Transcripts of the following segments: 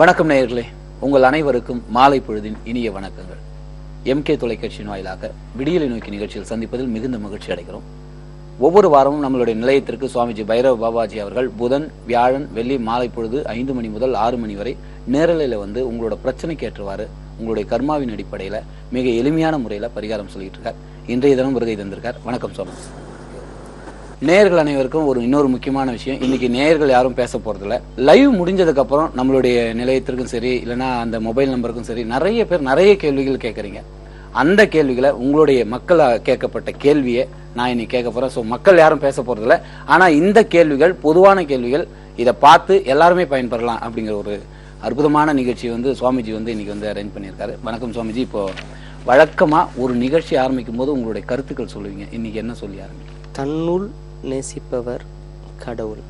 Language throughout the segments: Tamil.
வணக்கம் நேயர்களே, உங்கள் அனைவருக்கும் மாலை பொழுதின் இனிய வணக்கங்கள். MK தொலைக்காட்சியின் வாயிலாக விடியலை நோக்கி நிகழ்ச்சியில் சந்திப்பதில் மிகுந்த மகிழ்ச்சி அடைகிறோம். ஒவ்வொரு வாரமும் நம்மளுடைய நிலையத்திற்கு சுவாமிஜி பைரவ பாபாஜி அவர்கள் புதன், வியாழன், வெள்ளி மாலை பொழுது 5 மணி முதல் 6 மணி வரை நேரலையில வந்து உங்களோட பிரச்சனைக்கு ஏற்றவாறு உங்களுடைய கர்மாவின் அடிப்படையில மிக எளிமையான முறையில பரிகாரம் சொல்லிட்டு இருக்கார். இன்றைய தினம் வருகை தந்திருக்கார். வணக்கம் சுவாமி. நேயர்கள் அனைவருக்கும் இன்னொரு முக்கியமான விஷயம், இன்னைக்கு நேயர்கள் யாரும் பேச போறதில்ல. லைவ் முடிஞ்சதுக்கு அப்புறம் நம்மளுடைய நிலையத்திற்கும் சரி, இல்லைன்னா அந்த மொபைல் நம்பருக்கும் சரி, நிறைய பேர் நிறைய கேள்விகள் கேட்கறீங்க. அந்த கேள்விகளை உங்களுடைய மக்கள் கேட்கப்பட்ட கேள்வியை நான் இன்னைக்கு கேட்க போறேன். ஸோ மக்கள் யாரும் பேச போறதில்ல. ஆனா இந்த கேள்விகள் பொதுவான கேள்விகள், இதை பார்த்து எல்லாருமே பயன்பெறலாம் அப்படிங்கிற ஒரு அற்புதமான நிகழ்ச்சி வந்து சுவாமிஜி வந்து இன்னைக்கு வந்து அரேஞ்ச் பண்ணியிருக்காரு. வணக்கம் சுவாமிஜி. இப்போ வழக்கமா ஒரு நிகழ்ச்சி ஆரம்பிக்கும் போது உங்களுடைய கருத்துக்கள் சொல்லுவீங்க. இன்னைக்கு என்ன சொல்லி ஆரம்பிங்க? தன்னுள் நேசிப்பவர் கடவுள்,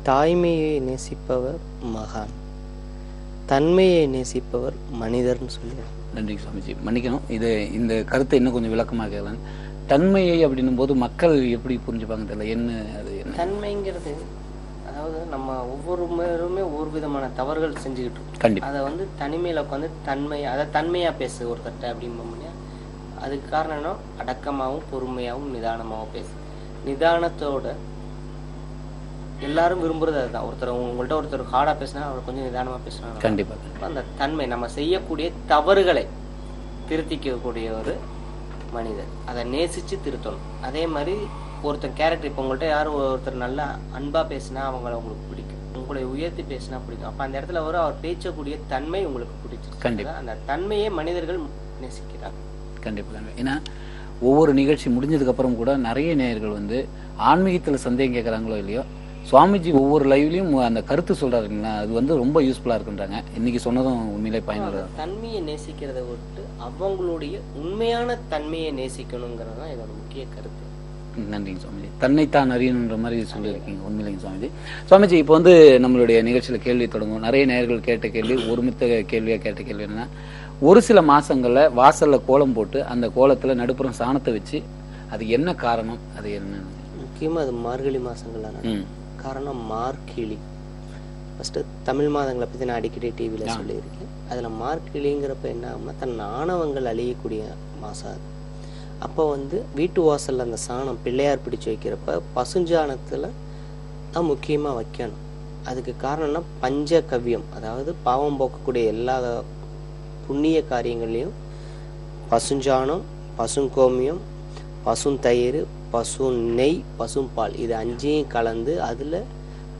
தாய்மையை நேசிப்பவர் மகான், தன்மையை நேசிப்பவர் மனிதர்னு சொல்லுவாங்க. நன்றி சுவாமிஜி. மன்னிக்கணும், இந்த கருத்தை இன்னும் கொஞ்சம் விளக்கமாக கேட்கலாம். தன்மையை அப்படின்னும் போது மக்கள் எப்படி புரிஞ்சுப்பாங்க தெரியல. என்ன அது? என்ன தன்மைங்கிறது? அதாவது நம்ம ஒவ்வொருமே ஒவ்வொரு விதமான தவறுகள் செஞ்சுக்கிட்டு இருக்கோம். கண்டிப்பா. அதை வந்து தனிமையில உட்காந்து தன்மையா பேசு ஒருத்தட்ட அப்படின்னு. அதுக்கு காரணம் என்ன? அடக்கமாகவும் பொறுமையாகவும் நிதானமாகவும் பேசு. நிதானத்தோட எல்லாரும் விரும்புறது அதுதான். ஒருத்தர் ஹார்டா பேசினா அவர் கொஞ்சம் நிதானமா பேசுறாங்க. கண்டிப்பா. அந்த தன்மை, நம்ம செய்யக்கூடிய தவறுகளை திருத்திக்கக்கூடிய ஒரு மனிதர், அதை நேசிச்சு திருத்தணும். அதே மாதிரி ஒருத்தர் கேரக்டர், இப்போ உங்கள்கிட்ட யாரும் ஒருத்தர் நல்லா அன்பா பேசினா அவங்கள உங்களுக்கு பிடிக்கும், உங்களை உயர்த்தி பேசினா பிடிக்கும். அப்ப அந்த இடத்துல அவர் பேசக்கூடிய தன்மை உங்களுக்கு பிடிச்சிருக்கு. அந்த தன்மையை மனிதர்கள் நேசிக்கிறாங்க. கண்டிப்பா. ஏன்னா ஒவ்வொரு நிகழ்ச்சி முடிஞ்சதுக்கு அப்புறம் கூட நிறைய நேயர்கள் வந்து ஆன்மீகத்துல சந்தேகம் கேட்கறாங்களோ இல்லையோ, சுவாமிஜி ஒவ்வொரு லைவ்லயும் அந்த கருத்து சொல்றாருங்களா, அது வந்து ரொம்ப யூஸ்ஃபுல்லா இருக்குன்றாங்க. இன்னைக்கு சொன்னதும் உண்மையிலே பயனுள்ள. தன்மையை நேசிக்கிறத விட்டு அவங்களுடைய உண்மையான தன்மையை நேசிக்கணுங்கிறது தான் இதோட முக்கிய கருத்து. நன்றிங்க சுவாமிஜி. தன்னைத்தான் அறியணுன்ற மாதிரி சொல்லியிருக்கீங்க. உண்மையிலேங்க சுவாமிஜி. சுவாமிஜி, இப்போ வந்து நம்மளுடைய நிகழ்ச்சியில கேள்வி தொடங்கும். நிறைய நேயர்கள் கேட்ட கேள்வி, ஒருமித்த கேள்வியா கேட்ட கேள்வி என்னன்னா, ஒரு சில மாசங்கள்ல வாசல்ல கோலம் போட்டு அந்த கோலத்துல நடுப்புறம் சாணத்தை வச்சு, அது என்ன காரணம்? அது என்ன? முக்கியமா அது மார்கழி மாசங்கள்ல காரணம் மார்கிழி. ஃபர்ஸ்ட் தமிழ் மாதங்களை பத்தி நான் அடிக்கடி டிவியில சொல்லியிருக்கேன். அதுல மார்கிழிங்கிறப்ப என்ன ஆகும்னா, தன் ஆணவங்கள் அழியக்கூடிய மாசம் அது. அப்போ வந்து வீட்டு வாசல்ல அந்த சாணம் பிள்ளையார் பிடிச்சு வைக்கிறப்ப பசுஞ்சாணத்துல தான் முக்கியமா வைக்கணும். அதுக்கு காரணம்னா பஞ்ச கவ்யம், அதாவது பாவம் போக்கக்கூடிய எல்லா புண்ணிய காரியங்கள்லையும் பசுஞ்சாணம், பசுங்கோமியம், பசுந்தயிர், பசு நெய், பசும்பால், இது 5ஐயும் கலந்து அதில்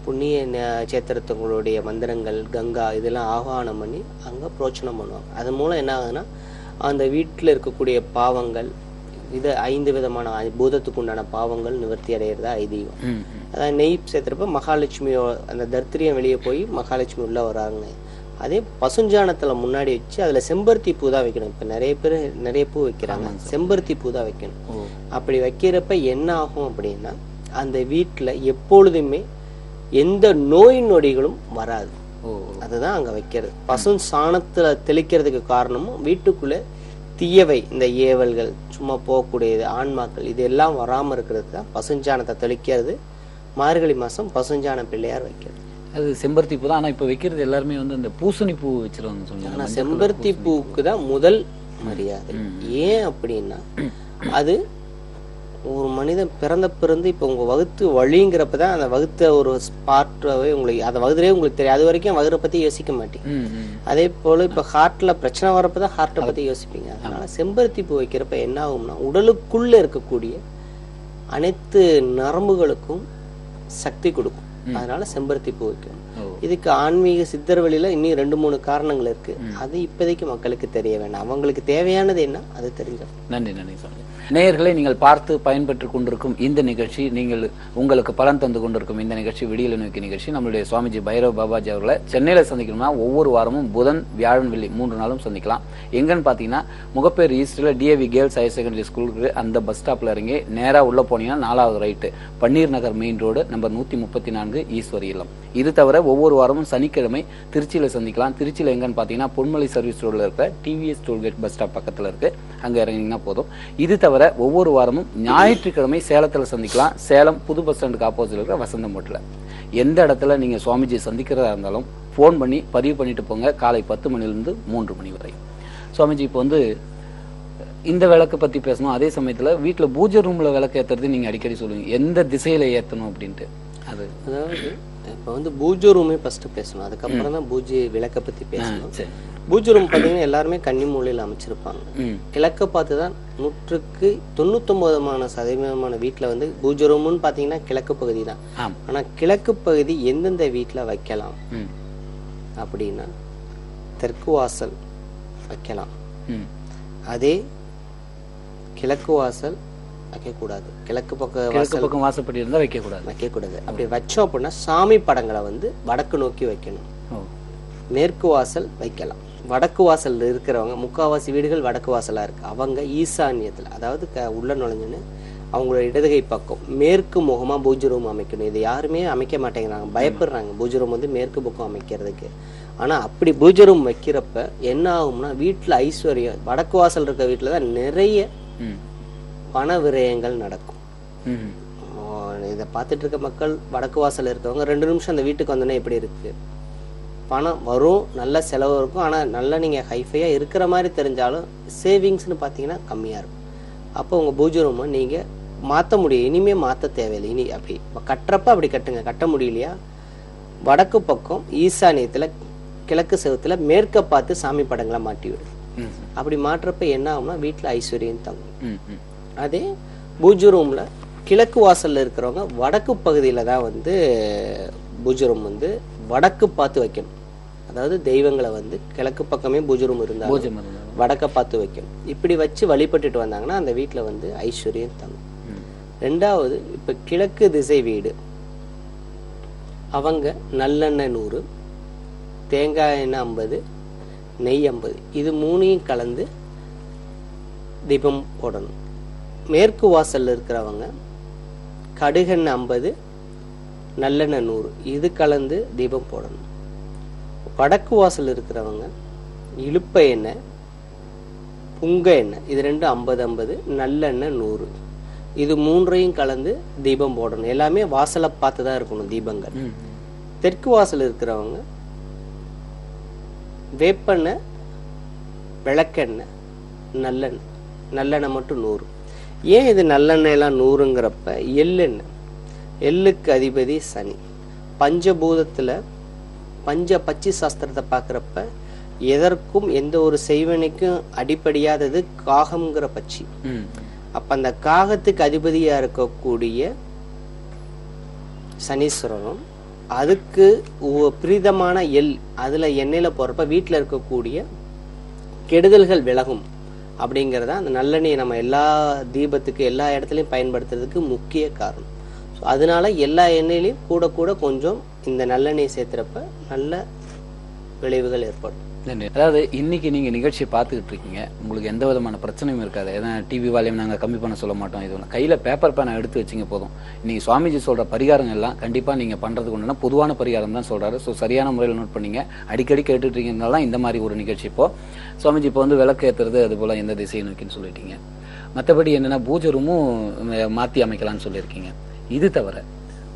புண்ணிய சேத்திரத்தங்களுடைய மந்திரங்கள், கங்கா, இதெல்லாம் ஆவானம் பண்ணி அங்கே புரோச்சனம் பண்ணுவாங்க. அது மூலம் என்ன ஆகுதுன்னா, அந்த வீட்டில் இருக்கக்கூடிய பாவங்கள், 5 விதமான பூதத்துக்கு உண்டான பாவங்கள் நிவர்த்தி அடைகிறதா ஐதீகம். அதாவது நெய் சேர்த்துறப்ப மகாலட்சுமியோ அந்த தர்த்திரியம் வெளியே போய் மகாலட்சுமி உள்ள வராங்க. அதே பசுஞ்சாணத்துல முன்னாடி வச்சு அதுல செம்பருத்தி பூ தான் வைக்கணும். இப்ப நிறைய பேர் நிறைய பூ வைக்கிறாங்க, செம்பருத்தி பூ தான் வைக்கணும். அப்படி வைக்கிறப்ப என்ன ஆகும் அப்படின்னா, அந்த வீட்டுல எப்பொழுதுமே எந்த நோய் நொடிகளும் வராது. அதுதான் அங்க வைக்கிறது. பசு சாணத்துல தெளிக்கிறதுக்கு காரணமும் வீட்டுக்குள்ள தீயவை, இந்த ஏவல்கள், சும்மா போகக்கூடியது, ஆன்மாக்கள், இது எல்லாம் வராம இருக்கிறது தான் பசுஞ்சாணத்தை தெளிக்கிறது. மார்கழி மாசம் பசுஞ்சாண பிள்ளையார் வைக்கிறது. அது செம்பருத்தி பூ தான். ஆனா இப்ப வைக்கிறது எல்லாருமே வந்து அந்த பூசணி பூ வச்சிருவாங்க சொல்லுவாங்க. ஆனா செம்பருத்தி பூக்கு தான் முதல் மரியாதை. ஏன் அப்படின்னா, அது ஒரு மனிதன் பிறந்து இப்ப உங்க வகுத்து வழிங்கிறப்பதான் அந்த வகுத்த ஒரு ஸ்பாட்டாவே உங்களுக்கு, அந்த வகுதுலேயே உங்களுக்கு தெரியும். அது வரைக்கும் வகுரை பத்தி யோசிக்க மாட்டீங்க. அதே போல இப்ப ஹார்ட்ல பிரச்சனை வரப்பதான் ஹார்ட்டை பத்தி யோசிப்பீங்க. அதனால செம்பருத்தி பூ வைக்கிறப்ப என்ன ஆகும்னா, உடலுக்குள்ள இருக்கக்கூடிய அனைத்து நரம்புகளுக்கும் சக்தி கொடுக்கும். அதனால செம்பருத்தி பூ வைக்கணும். இதுக்கு ஆன்மீக சித்தர் வழியில இன்னும் 2-3 காரணங்கள் இருக்கு. அது இப்போதைக்கு மக்களுக்கு தெரிய வேண்டாம். அவங்களுக்கு தேவையானது என்ன, அது தெரிஞ்சோம். நன்றி நன்றி சாமி. நேயர்களை, நீங்கள் பார்த்து பயன்பெற்றுக் கொண்டிருக்கும் இந்த நிகழ்ச்சி, நீங்கள் உங்களுக்கு பலன் தந்து கொண்டிருக்கும் இந்த நிகழ்ச்சி விடியலை நோக்கி நிகழ்ச்சி. நம்மளுடைய சுவாமிஜி பைரவ பாபாஜி அவர்களை சென்னையில சந்திக்கணும்னா ஒவ்வொரு வாரமும் புதன், வியாழன், வெள்ளி 3 நாளும் சந்திக்கலாம். எங்கன்னு பாத்தீங்கன்னா, முகப்பேர் ஈஸ்ட்ல DAV கேர்ள்ஸ் ஹையர் செகண்டரி ஸ்கூலுக்கு அந்த பஸ் ஸ்டாப்ல இறங்கி நேரா உள்ள போனீங்கன்னா 4வது right, Panneer Nagar main road, number 134, Eswari இல்லம். இது தவிர ஒவ்வொரு வாரமும் சனிக்கிழமை திருச்சியில சந்திக்கலாம். திருச்சியில எங்கன்னு பாத்தீங்கன்னா, பொன்மலை சர்வீஸ் ரோட்ல இருக்க TVS டோல்கேட் பஸ் ஸ்டாப் பக்கத்துல இருக்கு. அங்க இறங்கினீங்கன்னா போதும். இது தவிர ஒவ்வொரு வாரமும் ஞாயிற்றுக்கிழமை சேலத்துல சந்திக்கலாம். சேலம் புது பஸ் ஸ்டாண்டுக்கு ஆப்போசிட்ல இருக்கிற வசந்தம் ஹோட்டல்ல. எந்த இடத்துல நீங்க சுவாமிஜி சந்திக்கிறதா இருந்தாலும் ஃபோன் பண்ணி பதிவு பண்ணிட்டு போங்க. காலை 10 மணிலிருந்து 3 மணி வரை. சுவாமிஜி, இப்போ வந்து இந்த விளக்கை பத்தி பேசணும். அதே சமயத்துல வீட்டுல பூஜை ரூம்ல விளக்கு ஏத்துறது நீங்க அடிக்கடி சொல்லுவீங்க, எந்த திசையில ஏத்தணும் அப்படின்ட்டு. அதாவது இப்போ வந்து பூஜை ரூமே ஃபர்ஸ்ட் பேசணும், அதுக்கப்புறம் தான் பூஜை விளக்கை பத்தி பேசணும். பூஜை ரூம் பார்த்தீங்கன்னா எல்லாருமே கன்னி மூலையில் அமைச்சிருப்பாங்க. கிழக்க பார்த்து தான் 100க்கு 99% வீட்டில் வந்து பூஜை ரூம்னு பார்த்தீங்கன்னா கிழக்கு பகுதி தான். ஆனால் கிழக்கு பகுதி எந்தெந்த வீட்டில் வைக்கலாம் அப்படின்னா, தெற்கு வாசல் வைக்கலாம். அதே கிழக்கு வாசல் வைக்கக்கூடாது. கிழக்கு பக்கம் வாசப்படி இருந்தால் வைக்கக்கூடாது. அப்படி வச்சோம் அப்படின்னா சாமி படங்களை வந்து வடக்கு நோக்கி வைக்கணும். மேற்கு வாசல் வைக்கலாம். வடக்கு வாசல் இருக்கிறவங்க, முக்காவாசி வீடுகள் வடக்கு வாசலா இருக்கு, அவங்க ஈசான்யத்துல, அதாவது உள்ள நுழைஞ்சுன்னு அவங்களோட இடதுகை பக்கம் மேற்கு முகமா பூஜை ரூம் அமைக்கணும். இது யாருமே அமைக்க மாட்டேங்கிறாங்க, பயப்படுறாங்க பூஜை ரூம் வந்து மேற்கு பக்கம் அமைக்கிறதுக்கு. ஆனா அப்படி பூஜை ரூம் வைக்கிறப்ப என்ன ஆகும்னா, வீட்டுல ஐஸ்வர்யம், வடக்கு வாசல் இருக்க வீட்டுல தான் நிறைய பண விரயங்கள் நடக்கும். இதை பார்த்துட்டு இருக்க மக்கள், வடக்கு வாசல் இருக்கவங்க 2 நிமிஷம் அந்த வீட்டுக்கு வந்தோன்னே எப்படி இருக்கு, பணம் வரும், நல்ல செலவு இருக்கும். ஆனால் நல்லா நீங்கள் ஹைஃபையாக இருக்கிற மாதிரி தெரிஞ்சாலும் சேவிங்ஸ்னு பார்த்தீங்கன்னா கம்மியாக இருக்கும். அப்போ உங்கள் பூஜை ரூமை நீங்கள் மாற்ற முடியும். இனிமேல் மாற்ற தேவையில்லை. இனி அப்படி கட்டுறப்ப அப்படி கட்டுங்க. கட்ட முடியலையா, வடக்கு பக்கம் ஈசானியத்தில் கிழக்கு செவத்தில் மேற்க பார்த்து சாமி படங்களை மாட்டி விடு. அப்படி மாற்றப்ப என்ன ஆகும்னா வீட்டில் ஐஸ்வர்யம் தங்கும். அதே பூஜை ரூமில் கிழக்கு வாசலில் இருக்கிறவங்க வடக்கு பகுதியில் தான் வந்து பூஜை ரூம் வந்து வடக்கு பார்த்து வைக்கணும். அதாவது தெய்வங்களை வந்து கிழக்கு பக்கமே பூஜை ரூம் இருந்தாலும் வடக்க பார்த்து வைக்கணும். இப்படி வச்சு வழிபட்டுட்டு வந்தாங்கன்னா அந்த வீட்டில் வந்து ஐஸ்வர்யம் தங்கும். 2வது, இப்போ கிழக்கு திசை வீடு, அவங்க நல்லெண்ணெய் 100, தேங்காய் எண்ணெய் 50, நெய் 50, இது 3ஐயும் கலந்து தீபம் போடணும். மேற்கு வாசல்ல இருக்கிறவங்க கடுகெண்ணெய் 50, நல்லெண்ணெய் 100, இது கலந்து தீபம் போடணும். வடக்கு வாசல் இருக்கிறவங்க இழுப்ப எண்ணெய், புங்க எண்ணெய், இது 2 50-50, நல்லெண்ணெய் 100, இது 3ஐயும் கலந்து தீபம் போடணும். எல்லாமே வாசலை பார்த்து தான் இருக்கணும் தீபங்கள். தெற்கு வாசல் இருக்கிறவங்க வேப்பெண்ணெய், விளக்கெண்ணெய், நல்லெண்ணெய் மட்டும் 100. ஏன் இது நல்லெண்ணெய் எல்லாம் 100ங்கிறப்ப, எள்ளெண்ணெய், எள்ளுக்கு அதிபதி சனி. பஞ்சபூதத்துல பச்சை சாஸ்திரத்தை பார்க்குறப்ப எதற்கும் எந்த ஒரு செய்வனைக்கும் அடிப்படையாதது காகம்ங்கிற பட்சி. அப்ப அந்த காகத்துக்கு அதிபதியா இருக்கக்கூடிய சனீஸ்வரனும், அதுக்கு பிரீதமான எள், அதுல எண்ணெயில போறப்ப வீட்டுல இருக்கக்கூடிய கெடுதல்கள் விலகும். அப்படிங்கிறத அந்த நல்லெண்ணெயை நம்ம எல்லா தீபத்துக்கு எல்லா இடத்துலையும் பயன்படுத்துறதுக்கு முக்கிய காரணம். ஸோ அதனால எல்லா எண்ணெயிலையும் கூட கூட கொஞ்சம் இந்த நல்லெண்ணெய் சேர்த்துறப்ப நல்ல விளைவுகள் ஏற்படும். அதாவது இன்னைக்கு நீங்க நிகழ்ச்சியை பார்த்துக்கிட்டு இருக்கீங்க, உங்களுக்கு எந்த விதமான பிரச்சனையும் இருக்காது. ஏன்னா டிவி வால்யூம் நாங்கள் கம்மி பண்ண சொல்ல மாட்டோம். இது கையில பேப்பர் பேனை எடுத்து வச்சிங்க போதும். இன்னைக்கு சுவாமிஜி சொல்ற பரிகாரங்கள் எல்லாம் கண்டிப்பா நீங்க பண்றதுக்கு ஒன்றுனா பொதுவான பரிகாரம் தான் சொல்றாரு. ஸோ சரியான முறையில் நோட் பண்ணீங்க, அடிக்கடி கேட்டுட்டு இருக்கீங்கனால இந்த மாதிரி ஒரு நிகழ்ச்சி. இப்போ சுவாமிஜி இப்போ வந்து விளக்கு ஏற்றுறது, அது போல எந்த திசையை நோக்கின்னு சொல்லிட்டீங்க. மற்றபடி என்னன்னா பூஜை ரூமும் மாற்றி அமைக்கலாம்னு சொல்லியிருக்கீங்க. இது தவிர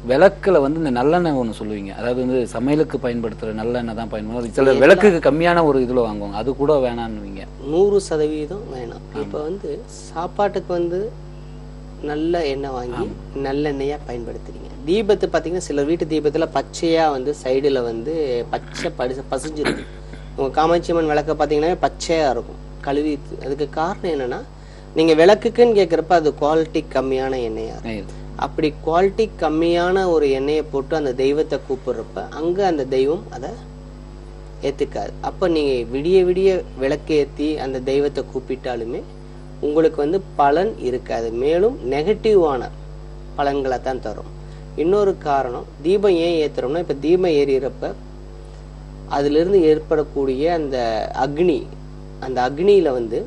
விளக்குல வந்து இந்த நல்லெண்ணெய் ஒன்று சொல்லுவீங்க, அதாவது வந்து சமையலுக்கு பயன்படுத்துற நல்லெண்ணெய் தான் பயன்படுத்தும். சில விளக்குக்கு கம்மியான ஒரு இதுல வாங்குவாங்க, அது கூட வேணான்னுவீங்க. 100% வேணாம். இப்போ வந்து சாப்பாட்டுக்கு வந்து நல்ல எண்ணெய் வாங்கி நல்லெண்ணெயா பயன்படுத்துறீங்க. தீபத்தை பார்த்தீங்கன்னா சில வீட்டு தீபத்துல பச்சையா வந்து சைடுல வந்து பச்சை பசிஞ்சிருக்கு. உங்க காமாட்சி அம்மன் விளக்க பார்த்தீங்கன்னா பச்சையா இருக்கும் கழுவி. அதுக்கு காரணம் என்னன்னா, நீங்க விளக்குக்குன்னு கேட்குறப்ப அது குவாலிட்டி கம்மியான எண்ணெயா இருக்கும். அப்படி குவாலிட்டி கம்மியான ஒரு எண்ணெயை போட்டு அந்த தெய்வத்தை கூப்பிடுறப்ப அங்க அந்த தெய்வம் அதை ஏத்துக்காது. அப்ப நீங்க விடிய விடிய விளக்கு ஏற்றி அந்த தெய்வத்தை கூப்பிட்டாலுமே உங்களுக்கு வந்து பலன் இருக்காது, மேலும் நெகட்டிவான பலன்களை தான் தரும். இன்னொரு காரணம், தீபம் ஏன் ஏத்துறோம்னா, இப்ப தீபம் ஏறிறப்ப அதுல இருந்து ஏற்படக்கூடிய அந்த அக்னி, அந்த அக்னியில வந்து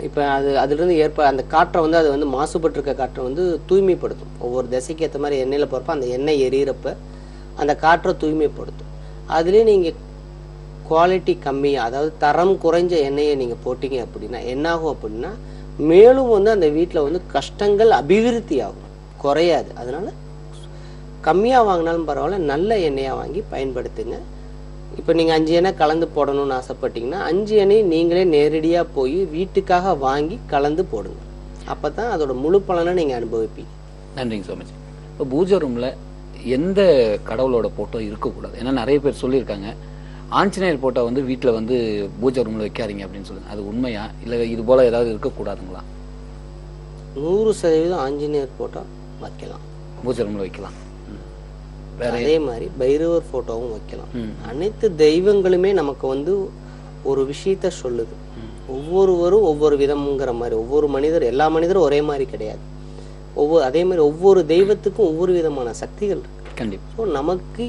இப்போ அதுலேருந்து அந்த காற்றை வந்து அது வந்து மாசுபட்டிருக்க காற்றை வந்து தூய்மைப்படுத்தும். ஒவ்வொரு திசைக்கு ஏற்ற மாதிரி எண்ணெயில் போகிறப்ப அந்த எண்ணெய் எரியிறப்ப அந்த காற்றை தூய்மைப்படுத்தும். அதுலேயே நீங்கள் குவாலிட்டி கம்மியாக, அதாவது தரம் குறைஞ்ச எண்ணெயை நீங்கள் போட்டிங்க அப்படின்னா என்னாகும் அப்படின்னா, மேலும் வந்து அந்த வீட்டில் வந்து கஷ்டங்கள் அபிவிருத்தி ஆகும், குறையாது. அதனால கம்மியாக வாங்கினாலும் பரவாயில்ல, நல்ல எண்ணெயாக வாங்கி பயன்படுத்துங்க. இப்போ நீங்கள் 5 எண்ணெய் கலந்து போடணும்னு ஆசைப்பட்டீங்கன்னா 5 எண்ணெய் நீங்களே நேரடியாக போய் வீட்டுக்காக வாங்கி கலந்து போடுங்க. அப்போ தான் அதோட முழு பலனை நீங்கள் அனுபவிப்பீங்க. நன்றிங்க சுவாமிஜி. இப்போ பூஜை ரூமில் எந்த கடவுளோட போட்டோ இருக்கக்கூடாது? ஏன்னா நிறைய பேர் சொல்லியிருக்காங்க, ஆஞ்சநேயர் போட்டோ வந்து வீட்டில் வந்து பூஜை ரூமில் வைக்காதீங்க அப்படின்னு சொல்லுங்க. அது உண்மையா இல்லை இது போல் ஏதாவது இருக்கக்கூடாதுங்களா? 100% ஆஞ்சநேயர் போட்டோ வைக்கலாம், பூஜை ரூமில் வைக்கலாம். அதே மாதிரி பைரவர் போட்டோவும் வைக்கலாம். அனைத்து தெய்வங்களுமே நமக்கு வந்து ஒரு விஷயத்த சொல்லுது. ஒவ்வொருவரும் ஒவ்வொரு விதம்ங்கிற மாதிரி, ஒவ்வொரு மனிதர், எல்லா மனிதரும் ஒரே மாதிரி கிடையாது. அதே மாதிரி ஒவ்வொரு தெய்வத்துக்கும் ஒவ்வொரு விதமான சக்திகள் இருக்கு. கண்டிப்பா. ஸோ நமக்கு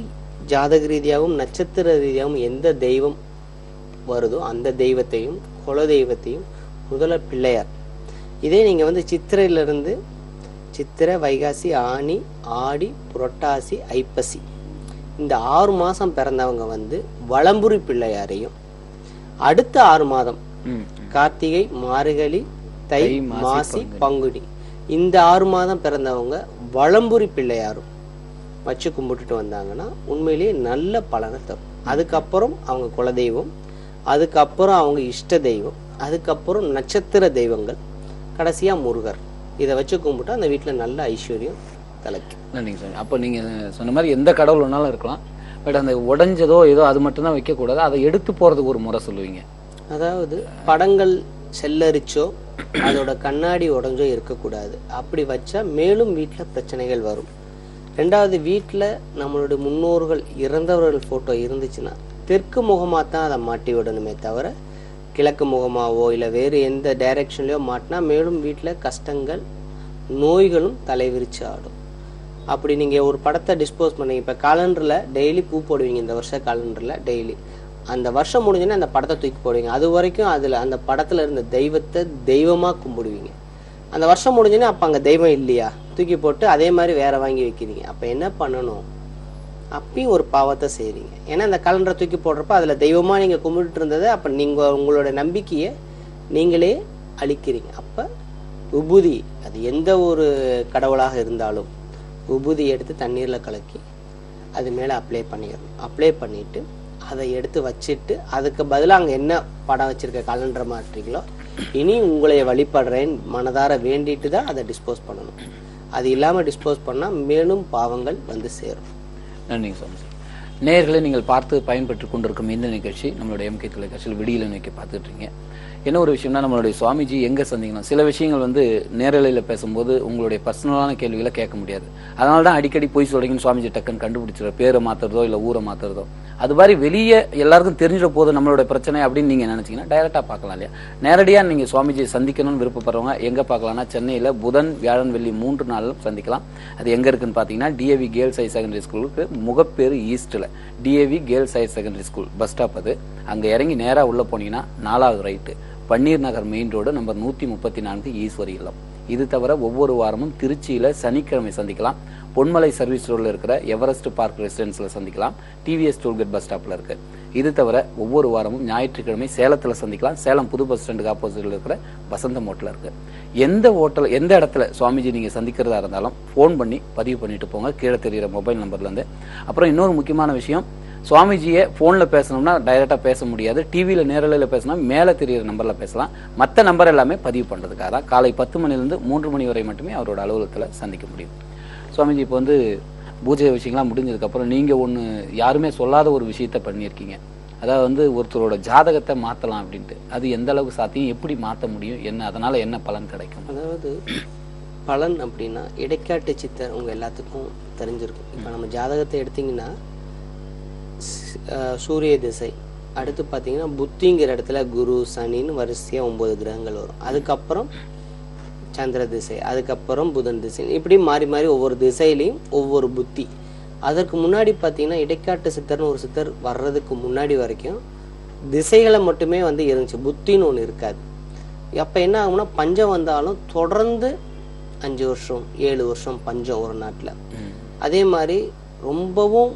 ஜாதக ரீதியாகவும் நட்சத்திர ரீதியாகவும் எந்த தெய்வம் வருதோ அந்த தெய்வத்தையும் குல தெய்வத்தையும் முதல்ல பிள்ளையார். இதே நீங்க வந்து சித்திரையிலிருந்து சித்திரை, வைகாசி, ஆனி, ஆடி, புரட்டாசி, ஐப்பசி இந்த 6 மாசம் பிறந்தவங்க வந்து வளம்புரி பிள்ளையாரையும், அடுத்த 6 மாதம் கார்த்திகை, மார்கழி, தை, மாசி, பங்குனி இந்த 6 மாதம் பிறந்தவங்க வளம்புரி பிள்ளையாரும் வச்சு கும்பிட்டுட்டு வந்தாங்கன்னா உண்மையிலேயே நல்ல பலனை தரும். அதுக்கப்புறம் அவங்க குலதெய்வம், அதுக்கப்புறம் அவங்க இஷ்ட தெய்வம், அதுக்கப்புறம் நட்சத்திர தெய்வங்கள், கடைசியா முருகர். இதை வச்சு கும்பிட்டா அந்த வீட்டுல நல்ல ஐஸ்வர்யம் தலைக்கும். நன்றிங்க சார். அப்போ நீங்க சொன்ன மாதிரி எந்த கடவுள் வேணாலும் இருக்கலாம், பட் அந்த உடைஞ்சதோ ஏதோ அது மட்டும்தான் வைக்கக்கூடாது. அதை எடுத்து போறதுக்கு ஒரு முறை சொல்லுவீங்க? அதாவது படங்கள் செல்லரிச்சோ அதோட கண்ணாடி உடஞ்சோ இருக்கக்கூடாது. அப்படி வச்சா மேலும் வீட்டுல பிரச்சனைகள் வரும். ரெண்டாவது, வீட்டுல நம்மளுடைய முன்னோர்கள் இறந்தவர்கள் போட்டோ இருந்துச்சுன்னா தெற்கு முகமா தான் அதை மாட்டி விடணுமே தவிர கிழக்கு முகமாவோ இல்லை வேறு எந்த டைரக்ஷன்லயோ மாட்டினா மேலும் வீட்டில் கஷ்டங்கள், நோய்களும் தலைவிரிச்சு ஆடும். அப்படி நீங்கள் ஒரு படத்தை டிஸ்போஸ் பண்ணீங்க, இப்போ காலண்டரில் டெய்லி பூ போடுவீங்க, இந்த வருஷ காலண்டரில் டெய்லி அந்த வருஷம் முடிஞ்சுன்னா அந்த படத்தை தூக்கி போடுவீங்க. அது வரைக்கும் அதில் அந்த படத்தில் இருந்த தெய்வத்தை தெய்வமாக கும்பிடுவீங்க. அந்த வருஷம் முடிஞ்சுன்னா அப்போ அங்கே தெய்வம் இல்லையா, தூக்கி போட்டு அதே மாதிரி வேற வாங்கி வைக்கிறீங்க. அப்போ என்ன பண்ணணும், அப்பயும் ஒரு பாவத்தை செய்றீங்க. ஏன்னா அந்த காலண்டரை தூக்கி போடுறப்ப அதுல தெய்வமா நீங்க கும்பிட்டு இருந்ததை அப்ப நீங்க உங்களோட நம்பிக்கையை நீங்களே அழிக்கிறீங்க. அப்ப விபூதி, அது எந்த ஒரு கடவுளாக இருந்தாலும் விபூதி எடுத்து தண்ணீர்ல கலக்கி அது மேல அப்ளை பண்ணிடணும். அப்ளை பண்ணிட்டு அதை எடுத்து வச்சுட்டு அதுக்கு பதிலாக அங்க என்ன படம் வச்சிருக்க காலண்டரை மாற்றீங்களோ, இனி உங்களை வழிபடுறேன் மனதார வேண்டிட்டு தான் அதை டிஸ்போஸ் பண்ணணும். அது இல்லாம டிஸ்போஸ் பண்ணா மேலும் பாவங்கள் வந்து சேரும். நன்றிங்க சுவாமி. நேயர்களை நீங்கள் பார்த்து பயன்பெற்று கொண்டிருக்கும் இந்த நிகழ்ச்சி நம்மளுடைய எம்கே தொலைக்காட்சியில் விடியலை நோக்கி பார்த்துட்டு இருக்கீங்க. என்ன ஒரு விஷயம்னா, நம்மளுடைய சுவாமிஜி எங்கே சந்திக்கணும், சில விஷயங்கள் வந்து நேரலையில் பேசும்போது உங்களுடைய பர்சனலான கேள்விகளை கேட்க முடியாது. அதனால தான் அடிக்கடி போய் சொல்றீங்கன்னு சுவாமிஜி டக்குன்னு கண்டுபிடிச்சிட, பேரை மாத்துறதோ இல்லை ஊரை மாத்துறதோ. அது மாதிரி வெளியே எல்லாருக்கும் தெரிஞ்சிட போது நம்மளோட பிரச்சனை அப்படின்னு நீங்க நினைச்சீங்கன்னா டைரக்டா பார்க்கலாம் இல்லையா. நேரடியாக நீங்க சுவாமிஜி சந்திக்கணும்னு விருப்பப்படுறவங்க எங்க பார்க்கலாம்னா, சென்னையில் புதன், வியாழன், வெள்ளி 3 நாளும் சந்திக்கலாம். அது எங்க இருக்குன்னு பாத்தீங்கன்னா, டிஏவி கேர்ள்ஸ் ஹையர் செகண்டரி ஸ்கூலுக்கு முகப்பேரு ஈஸ்ட்ல DAV girls higher secondary school bus stop. அது அங்க இறங்கி நேரா உள்ள போனீங்கன்னா 4வது right, Panneer Nagar main road, number 134, Eswari இல்லம். இது தவிர ஒவ்வொரு வாரமும் திருச்சியில சனிக்கிழமை சந்திக்கலாம். பொன்மலை சர்வீஸ் ரோட்ல இருக்கிற எவரெஸ்ட் பார்க் ரெசிடென்ஸ்ல சந்திக்கலாம். டிவிஎஸ் டோல்கேட் பஸ் ஸ்டாப்ல இருக்கு. இது தவிர ஒவ்வொரு வாரமும் ஞாயிற்றுக்கிழமை சேலத்துல சந்திக்கலாம். சேலம் புது பஸ் ஸ்டாண்டுக்கு ஆப்போசிட்ல இருக்கிற வசந்தம் ஹோட்டல் இருக்கு. எந்த இடத்துல சுவாமிஜி நீங்க சந்திக்கிறதா இருந்தாலும் போன் பண்ணி பதிவு பண்ணிட்டு போங்க, கீழே தெரிகிற மொபைல் நம்பர்ல இருந்து. அப்புறம் இன்னொரு முக்கியமான விஷயம், சுவாமிஜியை போன்ல பேசணும்னா டைரக்டா பேச முடியாது. டிவியில நேரலையில பேசினா மேல தெரியிற நம்பர்ல பேசலாம். மற்ற நம்பர் எல்லாமே பதிவு பண்றதுக்காக தான் காலை 10 மணிலிருந்து 3 மணி வரை மட்டுமே அவரோட அலுவலகத்துல சந்திக்க முடியும். சுவாமிஜி, இப்போ வந்து பூஜை விஷயங்கள்லாம் முடிஞ்சதுக்கு அப்புறம் நீங்க ஒண்ணு யாருமே சொல்லாத ஒரு விஷயத்த பண்ணியிருக்கீங்க. அதாவது வந்து ஒருத்தரோட ஜாதகத்தை மாத்தலாம் அப்படின்ட்டு. அது எந்த அளவுக்கு சாத்தியம், எப்படி மாத்த முடியும், என்ன அதனால என்ன பலன் கிடைக்கும்? அதாவது பலன் அப்படின்னா இடைக்காட்டு சித்தர் உங்க எல்லாத்துக்கும் தெரிஞ்சிருக்கும். இப்போ நம்ம ஜாதகத்தை எடுத்தீங்கன்னா சூரிய திசை, அடுத்து பார்த்தீங்கன்னா புத்திங்கிற இடத்துல குரு, சனின்னு வரிசையாக 9 கிரகங்கள் வரும். அதுக்கப்புறம் சந்திர திசை, அதுக்கப்புறம் புதன் திசை, இப்படி மாறி மாறி ஒவ்வொரு திசையிலையும் ஒவ்வொரு புத்தி. அதற்கு முன்னாடி பார்த்தீங்கன்னா இடைக்காட்டு சித்தர்னு ஒரு சித்தர் வர்றதுக்கு முன்னாடி வரைக்கும் திசைகளை மட்டுமே வந்து இருந்துச்சு, புத்தின்னு ஒன்று இருக்காது. அப்போ என்ன ஆகும்னா, பஞ்சம் வந்தாலும் தொடர்ந்து 5 வருஷம் 7 வருஷம் பஞ்சம் ஒரு நாட்டில். அதே மாதிரி ரொம்பவும்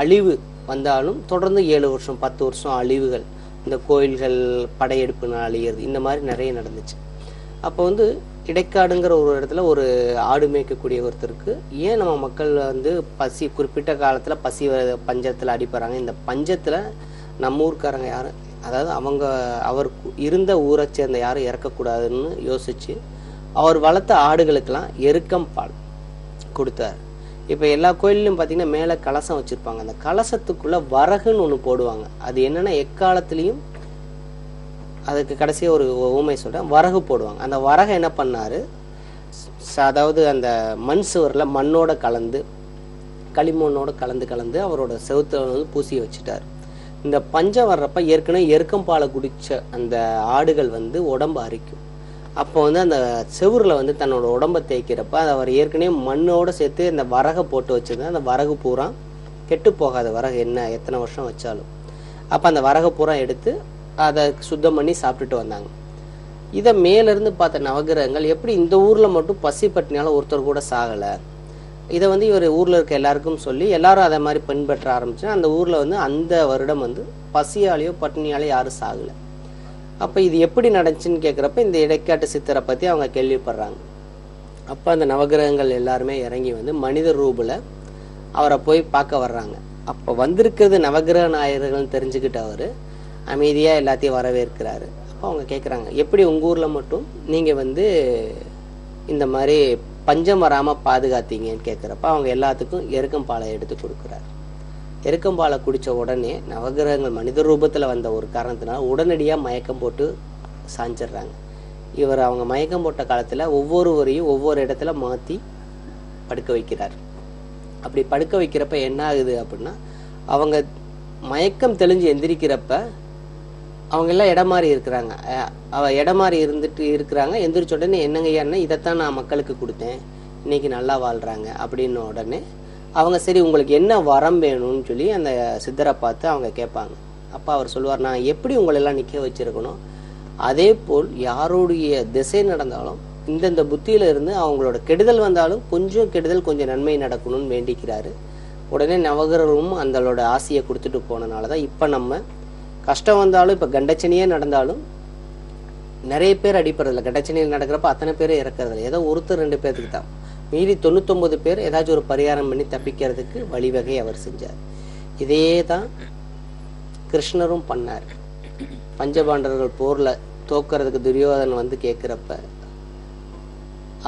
அழிவு வந்தாலும் தொடர்ந்து 7 வருஷம் 10 வருஷம் அழிவுகள், இந்த கோயில்கள் படையெடுப்புனால அழியிறது, இந்த மாதிரி நிறைய நடந்துச்சு. அப்போ வந்து இடைக்காடுங்கிற ஒரு இடத்துல ஒரு ஆடு மேய்க்கக்கூடிய ஒருத்தருக்கு ஏன் நம்ம மக்கள் வந்து பசி குறிப்பிட்ட காலத்தில் பஞ்சத்தில் அடிப்படுறாங்க, இந்த பஞ்சத்தில் நம்ம ஊர்க்காரங்க யாரும், அதாவது அவர் இருந்த ஊரை சேர்ந்த யாரும் இறக்கக்கூடாதுன்னு யோசிச்சு அவர் வளர்த்த ஆடுகளுக்கெல்லாம் எருக்கம் பால் கொடுத்தார். இப்போ எல்லா கோயிலையும் பார்த்தீங்கன்னா மேலே கலசம் வச்சுருப்பாங்க. அந்த கலசத்துக்குள்ளே வரகுன்னு ஒன்று போடுவாங்க. அது என்னென்னா எக்காலத்துலேயும் அதுக்கு கடைசியாக ஒரு ஊமை சொல்கிறேன், வரகு போடுவாங்க. அந்த வரகை என்ன பண்ணார், அதாவது அந்த மண் சுவரில் மண்ணோட கலந்து களிமண்ணோட கலந்து அவரோட செவுத்துல வந்து பூசி வச்சுட்டார். இந்த பஞ்சம் வர்றப்ப ஏற்கனவே எருக்கம் பாலை குடிச்ச அந்த ஆடுகள் வந்து உடம்பு அரிக்கும். அப்போ வந்து அந்த செவுரில் வந்து தன்னோட உடம்பை தேய்க்கிறப்ப அது அவர் ஏற்கனவே மண்ணோடு சேர்த்து இந்த வரகை போட்டு வச்சுருந்தா அந்த வரகு பூரா கெட்டு போகாத வரகு எத்தனை வருஷம் வச்சாலும். அப்போ அந்த வரகு பூரா எடுத்து அதை சுத்தம் பண்ணி சாப்பிட்டுட்டு வந்தாங்க. இதை மேலேருந்து பார்த்த நவகிரகங்கள் எப்படி இந்த ஊரில் மட்டும் பசி பட்டினியால் ஒருத்தர் கூட சாகலை, இதை வந்து இவர் ஊரில் இருக்க எல்லாருக்கும் சொல்லி எல்லாரும் அதை மாதிரி பின்பற்ற ஆரம்பிச்சு அந்த ஊரில் வந்து அந்த வருடம் வந்து பசியாலேயோ பட்டினியாலேயோ யாரும் சாகலை. அப்போ இது எப்படி நடந்துச்சுன்னு கேட்குறப்ப இந்த இடைக்காட்டு சித்தரை பற்றி அவங்க கேள்விப்படுறாங்க. அப்போ அந்த நவகிரகங்கள் எல்லாருமே இறங்கி வந்து மனித ரூபில் அவரை போய் பார்க்க வர்றாங்க. அப்போ வந்திருக்கிறது நவகிரக நாயகர்கள்னு தெரிஞ்சுக்கிட்டு அவர் அமைதியாக எல்லாத்தையும் வரவேற்கிறாரு. அப்போ அவங்க கேட்குறாங்க, எப்படி உங்கள் ஊரில் மட்டும் நீங்கள் வந்து இந்த மாதிரி பஞ்சம் வராமல் பாதுகாத்தீங்கன்னு கேட்குறப்ப அவங்க எல்லாத்துக்கும் எருக்கம் பாலை எடுத்து கொடுக்குறாரு. எருக்கம்பாலை குடித்த உடனே நவகிரகங்கள் மனித ரூபத்தில் வந்த ஒரு காரணத்தினால உடனடியாக மயக்கம் போட்டு சாஞ்சிடுறாங்க. இவர் அவங்க மயக்கம் போட்ட காலத்தில் ஒவ்வொருவரையும் ஒவ்வொரு இடத்துல மாற்றி படுக்க வைக்கிறார். அப்படி படுக்க வைக்கிறப்ப என்ன ஆகுது அப்படின்னா, அவங்க மயக்கம் தெளிஞ்சு எந்திரிக்கிறப்ப அவங்க எல்லாம் இடம் மாறி இருக்கிறாங்க. இடம் மாறி இருக்கிறாங்க. எந்திரிச்ச உடனே என்னங்கய்யா, இதைத்தான் நான் மக்களுக்கு கொடுத்தேன், இன்னைக்கு நல்லா வாழ்கிறாங்க அப்படின்னு உடனே அவங்க சரி உங்களுக்கு என்ன வரம் வேணும்னு சொல்லி அந்த சித்தரை பார்த்து அவங்க கேட்பாங்க. அப்போ அவர் சொல்லுவார், நான் எப்படி உங்களெல்லாம் நிற்க வச்சிருக்கணும், அதே போல் யாருடைய திசை நடந்தாலும் இந்தந்த புத்தியில இருந்து அவங்களோட கெடுதல் வந்தாலும் கொஞ்சம் கெடுதல் கொஞ்சம் நன்மை நடக்கணும்னு வேண்டிக்கிறாரு. உடனே நவகிரகமும் அந்தளோட ஆசையை கொடுத்துட்டு போனனால தான் இப்போ நம்ம கஷ்டம் வந்தாலும், இப்போ கண்டச்சனியே நடந்தாலும் நிறைய பேர் அடிப்படுறதில்ல. கண்டச்சனியில் நடக்கிறப்ப அத்தனை பேரும் இறக்குறதில்ல, ஏதோ ஒருத்தர் 2 பேர்த்துக்கு தான். மீறி 99 பேர் ஏதாச்சும் ஒரு பரிகாரம் பண்ணி தப்பிக்கிறதுக்கு வழிவகை அவர் செஞ்சார். இதே தான் கிருஷ்ணரும் பண்ணார். பஞ்சபாண்டவர்கள் போர்ல தோக்கிறதுக்கு துரியோதனன் வந்து கேட்குறப்ப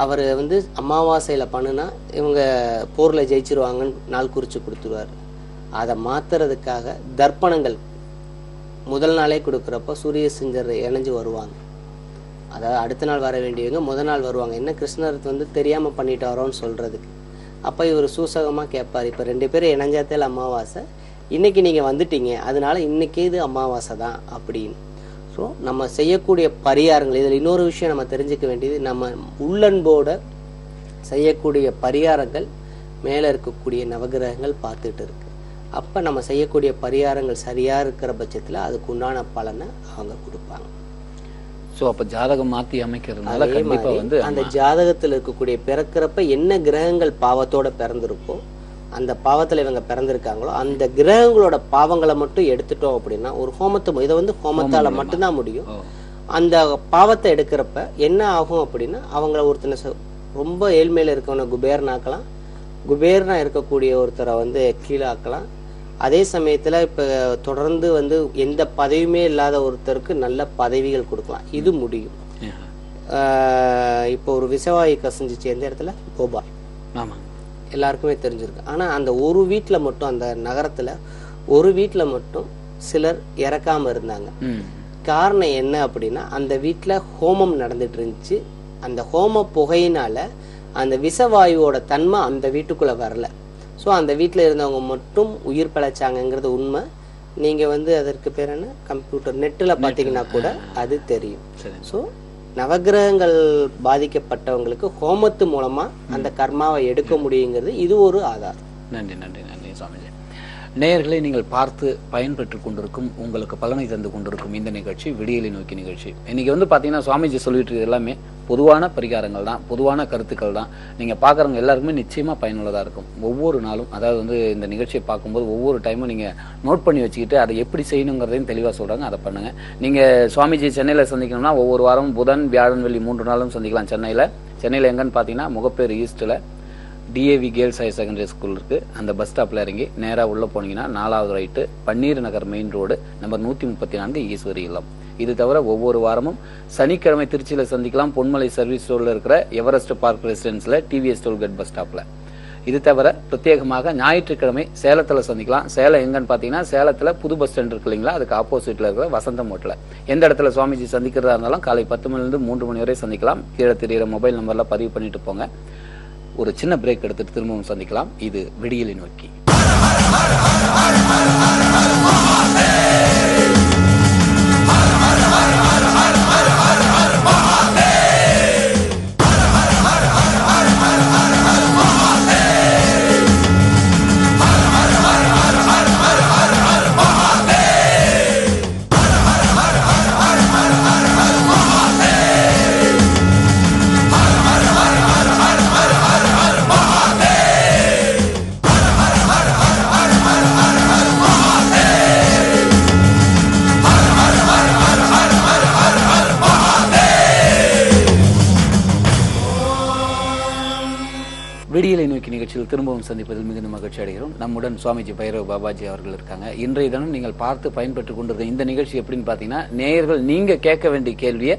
அவர் வந்து அமாவாசையில பண்ணுனா இவங்க போர்ல ஜெயிச்சிருவாங்கன்னு நாள் குறிச்சு கொடுத்துருவார். அதை மாத்துறதுக்காக தர்ப்பணங்கள் முதல் நாளே கொடுக்குறப்ப சூரிய சிங்கர் இணைஞ்சு வருவாங்க. அதாவது அடுத்த நாள் வர வேண்டியவங்க முதல் நாள் வருவாங்க. என்ன கிருஷ்ணர் வந்து தெரியாமல் பண்ணிட்டு வரோன்னு சொல்கிறதுக்கு. அப்போ இவர் சூசகமாக கேட்பார், இப்போ 2 பேரும் இணைஞ்சாத்தேல் அமாவாசை, இன்றைக்கி நீங்கள் வந்துட்டீங்க, அதனால இன்றைக்கி இது அமாவாசை தான் அப்படின்னு. ஸோ நம்ம செய்யக்கூடிய பரிகாரங்கள், இதில் இன்னொரு விஷயம் நம்ம தெரிஞ்சுக்க வேண்டியது, நம்ம உள்ளன்போட செய்யக்கூடிய பரிகாரங்கள் மேலே இருக்கக்கூடிய நவகிரகங்கள் பார்த்துட்டு இருக்கு. அப்போ நம்ம செய்யக்கூடிய பரிகாரங்கள் சரியாக இருக்கிற பட்சத்தில் அதுக்கு உண்டான பலனை அவங்க கொடுப்பாங்க. ஸோ அப்போ ஜாதகம் மாற்றி அமைக்கிறதுனால கண்டிப்பாக வந்து அந்த ஜாதகத்தில் இருக்கக்கூடிய பிறக்கிறப்ப என்ன கிரகங்கள் பாவத்தோட பிறந்திருக்கோ, அந்த பாவத்தில் இவங்க பிறந்திருக்காங்களோ அந்த கிரகங்களோட பாவங்களை மட்டும் எடுத்துட்டோம் அப்படின்னா ஒரு இதை வந்து ஹோமத்தால் மட்டும்தான் முடியும். அந்த பாவத்தை எடுக்கிறப்ப என்ன ஆகும் அப்படின்னா, அவங்கள ஒருத்தனை ரொம்ப ஏழ்மையில இருக்கவனை குபேரனாக்கலாம், குபேரனா இருக்கக்கூடிய ஒருத்தரை வந்து கீழாக்கலாம். அதே சமயத்துல இப்ப தொடர்ந்து வந்து எந்த பதவியுமே இல்லாத ஒருத்தருக்கு நல்ல பதவிகள் கொடுக்கலாம். இது முடியும். இப்போ ஒரு விசவாயி கசிஞ்சிச்சு எந்த இடத்துல, போபால், எல்லாருக்குமே தெரிஞ்சிருக்கு. ஆனா அந்த ஒரு வீட்டுல மட்டும், அந்த நகரத்துல ஒரு வீட்டுல மட்டும் சிலர் இறக்காம இருந்தாங்க. காரணம் என்ன அப்படின்னா, அந்த வீட்டுல ஹோமம் நடந்துட்டு இருந்துச்சு. அந்த ஹோம புகையினால அந்த விசவாயுவோட தன்மை அந்த வீட்டுக்குள்ள வரல. ஸோ அந்த வீட்டில் இருந்தவங்க மட்டும் உயிர் பிழைச்சாங்கிறது உண்மை. நீங்கள் வந்து அதற்கு பேர் என்ன, கம்ப்யூட்டர் நெட்டில் பார்த்தீங்கன்னா கூட அது தெரியும். ஸோ நவகிரகங்கள் பாதிக்கப்பட்டவங்களுக்கு ஹோமத்து மூலமாக அந்த கர்மாவை எடுக்க முடியுங்கிறது இது ஒரு ஆதாரம். நன்றி நன்றி நன்றி சுவாமிஜி. நேயர்களை நீங்கள் பார்த்து பயன்பெற்று கொண்டிருக்கும், உங்களுக்கு பலனை தந்து கொண்டிருக்கும் இந்த நிகழ்ச்சி விடியலை நோக்கி நிகழ்ச்சி. இன்னைக்கு வந்து பார்த்தீங்கன்னா சுவாமிஜி சொல்லிட்டு எல்லாமே பொதுவான பரிகாரங்கள் தான், பொதுவான கருத்துக்கள் தான். நீங்கள் பார்க்குறவங்க எல்லாருக்குமே நிச்சயமாக பயனுள்ளதாக இருக்கும். ஒவ்வொரு நாளும், அதாவது வந்து இந்த நிகழ்ச்சியை பார்க்கும்போது ஒவ்வொரு டைமும் நீங்கள் நோட் பண்ணி வச்சுக்கிட்டு அதை எப்படி செய்யணுங்கிறதையும் தெளிவாக சொல்கிறாங்க, அதை பண்ணுங்கள். நீங்கள் சுவாமிஜி சென்னையில் சந்திக்கணும்னா ஒவ்வொரு வாரம் புதன் வியாழன் வெள்ளி 3 நாளும் சந்திக்கலாம். சென்னையில் எங்கன்னு பார்த்தீங்கன்னா முகப்பேர் ஈஸ்ட்டில் DAV girls higher secondary school இருக்கு. அந்த பஸ் ஸ்டாப்ல இறங்கி நேரா உள்ள போனீங்கன்னா 4வது right Panneer Nagar main road number 134 Eswari இல்லம். இது தவிர ஒவ்வொரு வாரமும் சனிக்கிழமை திருச்சியில சந்திக்கலாம் பொன்மலை சர்வீஸ் ரோட்ல இருக்கிற எவரெஸ்ட் பார்க் ரெசிடென்ஸ்ல டிவிஎஸ் டோல்கேட் பஸ் ஸ்டாப்ல. இது தவிர பிரத்யேகமாக ஞாயிற்றுக்கிழமை சேலத்துல சந்திக்கலாம். சேலம் எங்கன்னு பாத்தீங்கன்னா சேலத்துல புது பஸ் ஸ்டாண்ட் இருக்கு இல்லைங்களா, அதுக்கு ஆப்போசிட்ல இருக்கிற வசந்தம் ஹோட்டல. எந்த இடத்துல சுவாமிஜி சந்திக்கிறதா இருந்தாலும் காலை 10 மணிலிருந்து 3 மணி வரை சந்திக்கலாம். கீழே தெரியிற மொபைல் நம்பர்ல பதிவு பண்ணிட்டு போங்க. ஒரு சின்ன பிரேக் எடுத்துட்டு திரும்பவும் சந்திக்கலாம். இது விடியலை நோக்கி. விடியலை நோக்கி நிகழ்ச்சியில் திரும்பவும் சந்திப்பதில் மிகுந்த மகிழ்ச்சி அடைகிறோம். நம்முடன் சுவாமிஜி பைரவ பாபாஜி அவர்கள் இருக்காங்க. இன்றைய தினம் நீங்கள் பார்த்து பயன்பெற்றுக் கொண்டிருக்க இந்த நிகழ்ச்சி எப்படின்னு பாத்தீங்கன்னா, நேயர்கள் நீங்க கேட்க வேண்டிய கேள்வியை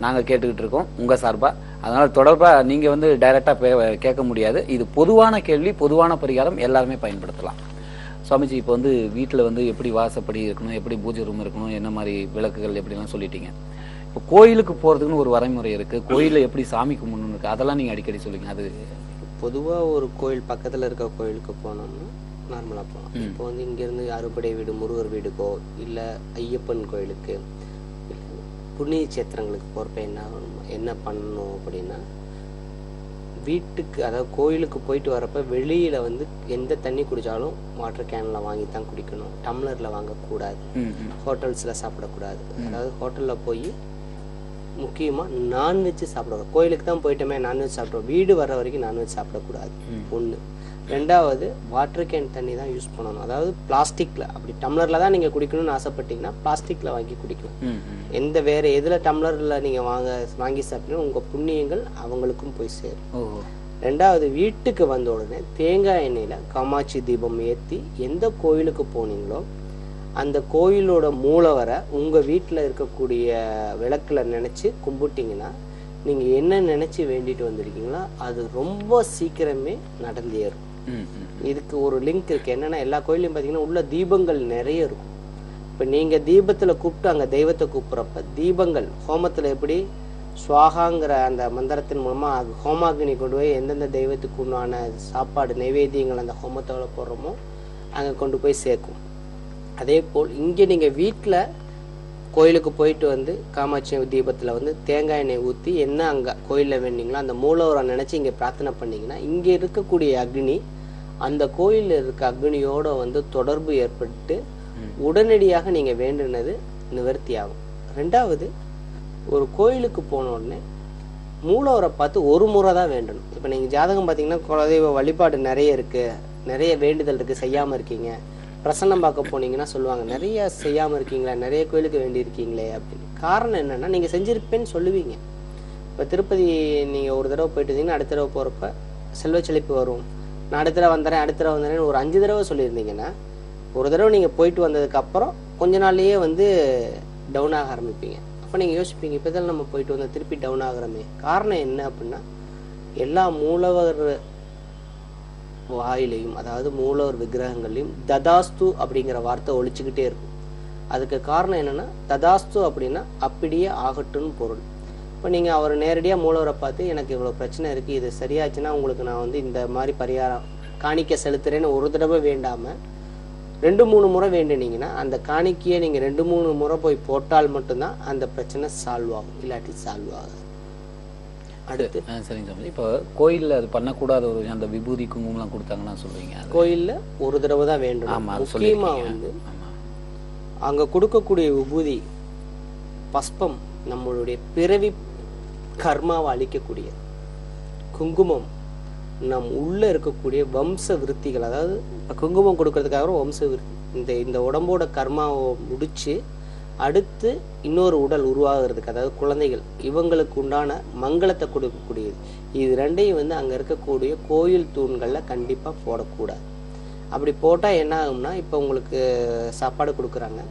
நாங்க கேட்டுக்கிட்டு இருக்கோம் உங்க சார்பா. அதனால தொடர்பா நீங்க டைரக்டா கேட்க முடியாது. இது பொதுவான கேள்வி, பொதுவான பரிகாரம், எல்லாருமே பயன்படுத்தலாம். சுவாமிஜி இப்போ வீட்டுல எப்படி வாசப்படி இருக்கணும், எப்படி பூஜை ரூம் இருக்கணும், என்ன மாதிரி விளக்குகள் எப்படிலாம் சொல்லிட்டீங்க. இப்போ கோயிலுக்கு போறதுக்குன்னு ஒரு வரைமுறை இருக்கு. கோயில எப்படி சாமி கும்பிடணும் இருக்கு, அதெல்லாம் நீங்க அடிக்கடி சொல்லுங்க. அது பொதுவாக ஒரு கோயில் பக்கத்தில் இருக்க கோயிலுக்கு போனோம்னா நார்மலாக போகலாம். இப்போ இங்கேருந்து அறுபடை வீடு முருகர் வீடுக்கோ இல்லை ஐயப்பன் கோயிலுக்கு புண்ணிய சேத்திரங்களுக்கு போகிறப்ப என்ன பண்ணணும் அப்படின்னா, வீட்டுக்கு அதாவது கோயிலுக்கு போயிட்டு வரப்ப வெளியில் எந்த தண்ணி குடித்தாலும் வாட்டர் கேனில் வாங்கி தான் குடிக்கணும். டம்ளரில் வாங்கக்கூடாது. ஹோட்டல்ஸில் சாப்பிடக்கூடாது. அதாவது ஹோட்டலில் போய் முக்கியமாக நான்வெஜ் சாப்பிடக்கூடாது. கோயிலுக்கு தான் போயிட்டோமே நான்வெஜ் சாப்பிடுவோம், வீடு வர்ற வரைக்கும் நான்வெஜ் சாப்பிடக்கூடாது. 1. 2வது வாட்டர் கேன் தண்ணி தான் யூஸ் பண்ணணும். அதாவது பிளாஸ்டிக்ல, அப்படி டம்ளர்ல தான் நீங்க குடிக்கணும்னு ஆசைப்பட்டீங்கன்னா பிளாஸ்டிக்ல வாங்கி குடிக்கணும். எந்த வேற எதுல டம்ளர்ல நீங்க வாங்கி சாப்பிட்டீங்கன்னா உங்க புண்ணியங்கள் அவங்களுக்கும் போய் சேரும். 2வது வீட்டுக்கு வந்த உடனே தேங்காய் எண்ணெயில காமாட்சி தீபம் ஏற்றி எந்த கோயிலுக்கு போனீங்களோ அந்த கோயிலோட மூலவரை உங்க வீட்டுல இருக்கக்கூடிய விளக்குல நினைச்சு கும்பிட்டீங்கன்னா, நீங்க என்ன நினைச்சு வேண்டிட்டு வந்திருக்கீங்களோ அது ரொம்ப சீக்கிரமே நடந்தேறும். இதுக்கு ஒரு லிங்க் இருக்கு. என்னன்னா, எல்லா கோயிலையும் பாத்தீங்கன்னா உள்ள தீபங்கள் நிறைய இருக்கும். இப்ப நீங்க தீபத்துல கூப்பிட்டு அங்க தெய்வத்தை கூப்பிடுறப்ப தீபங்கள் ஹோமத்துல எப்படி ஸ்வாகாங்கிற அந்த மந்திரத்தின் மூலமா ஹோமாக்னி கொண்டு போய் எந்தெந்த தெய்வத்துக்கு உண்டான சாப்பாடு நைவேத்தியங்கள் அந்த ஹோமத்தோட போடுறோமோ அங்க கொண்டு போய் சேர்க்கும். அதே போல் இங்கே நீங்கள் வீட்டில் கோயிலுக்கு போயிட்டு காமாட்சி தீபத்தில் தேங்காய் எண்ணெய் ஊற்றி என்ன அங்கே கோயிலில் வேண்டிங்களோ அந்த மூலவரை நினச்சி இங்கே பிரார்த்தனை பண்ணிங்கன்னா, இங்கே இருக்கக்கூடிய அக்னி அந்த கோயிலில் இருக்க அக்னியோட தொடர்பு ஏற்பட்டு உடனடியாக நீங்கள் வேண்டினது நிவர்த்தி ஆகும். 2வது, ஒரு கோயிலுக்கு போன உடனே மூலவரை பார்த்து ஒரு முறை தான் வேண்டணும். இப்போ நீங்கள் ஜாதகம் பார்த்தீங்கன்னா குலதெய்வ வழிபாடு நிறைய இருக்குது, நிறைய வேண்டுதல் இருக்குது, செய்யாமல் இருக்கீங்க. பிரசன்னம் பார்க்க போனீங்கன்னா சொல்லுவாங்க, நிறைய செய்யாமல் இருக்கீங்களா, நிறைய கோயிலுக்கு வேண்டி இருக்கீங்களே அப்படின்னு. காரணம் என்னன்னா, நீங்கள் செஞ்சிருப்பேன்னு சொல்லுவீங்க. இப்போ திருப்பதி நீங்கள் ஒரு தடவை போயிட்டு இருந்தீங்கன்னா அடுத்த தடவை போகிறப்ப செல்வ செழிப்பு வரும், நான் அடுத்த தடவை வந்துடுறேன் ஒரு 5 தடவை சொல்லியிருந்தீங்கன்னா, ஒரு தடவை நீங்கள் போயிட்டு வந்ததுக்கு அப்புறம் கொஞ்ச நாள்லயே டவுன் ஆக ஆரம்பிப்பீங்க. அப்போ நீங்கள் யோசிப்பீங்க, இப்போ தான் நம்ம போயிட்டு திருப்பி டவுன் ஆகிறோமே. காரணம் என்ன அப்படின்னா, எல்லா மூலவர் வாயிலையும் அதாவது மூலவர் விக்கிரகங்களையும் ததாஸ்து அப்படிங்கிற வார்த்தை ஒழிச்சுக்கிட்டே இருக்கும். அதுக்கு காரணம் என்னன்னா, ததாஸ்து அப்படின்னா அப்படியே ஆகட்டும்னு பொருள். இப்போ நீங்கள் அவர் நேரடியாக மூலவரை பார்த்து எனக்கு இவ்வளோ பிரச்சனை இருக்குது, இது சரியாச்சுன்னா உங்களுக்கு நான் இந்த மாதிரி பரிகாரம் காணிக்கை செலுத்துறேன்னு ஒரு தடவை வேண்டாமல் 2-3 முறை வேண்டினீங்கன்னா அந்த காணிக்கையை நீங்கள் 2-3 முறை போய் போட்டால் மட்டும்தான் அந்த பிரச்சனை சால்வ் ஆகும், இல்லாட்டி சால்வ் ஆகாது. அடுத்து சரிங்க சாமி, இப்போ கோயிலில் அது பண்ணக்கூடாத ஒரு அந்த விபூதி குங்குமம்லாம் கொடுத்தாங்கன்னா சொல்றீங்க, கோயிலில் ஒரு தடவை தான் வேண்டும். முக்கியமாக அங்கே கொடுக்கக்கூடிய விபூதி பஸ்பம் நம்மளுடைய பிறவி கர்மாவை அழிக்கக்கூடிய, குங்குமம் நம் உள்ள இருக்கக்கூடிய வம்ச விருத்திகள், அதாவது குங்குமம் கொடுக்கறதுக்காக வம்ச விருத்தி, இந்த உடம்போட கர்மாவை முடிச்சு அடுத்து இன்னொரு உடல் உருவாகிறதுக்கு, அதாவது குழந்தைகள், இவங்களுக்கு உண்டான மங்களத்தை கொடுக்கக்கூடியது. இது ரெண்டையும் வந்து அங்கே இருக்கக்கூடிய கோயில் தூண்களில் கண்டிப்பாக போடக்கூடாது. அப்படி போட்டால் என்ன ஆகும்னா, இப்போ உங்களுக்கு சாப்பாடு கொடுக்குறாங்க,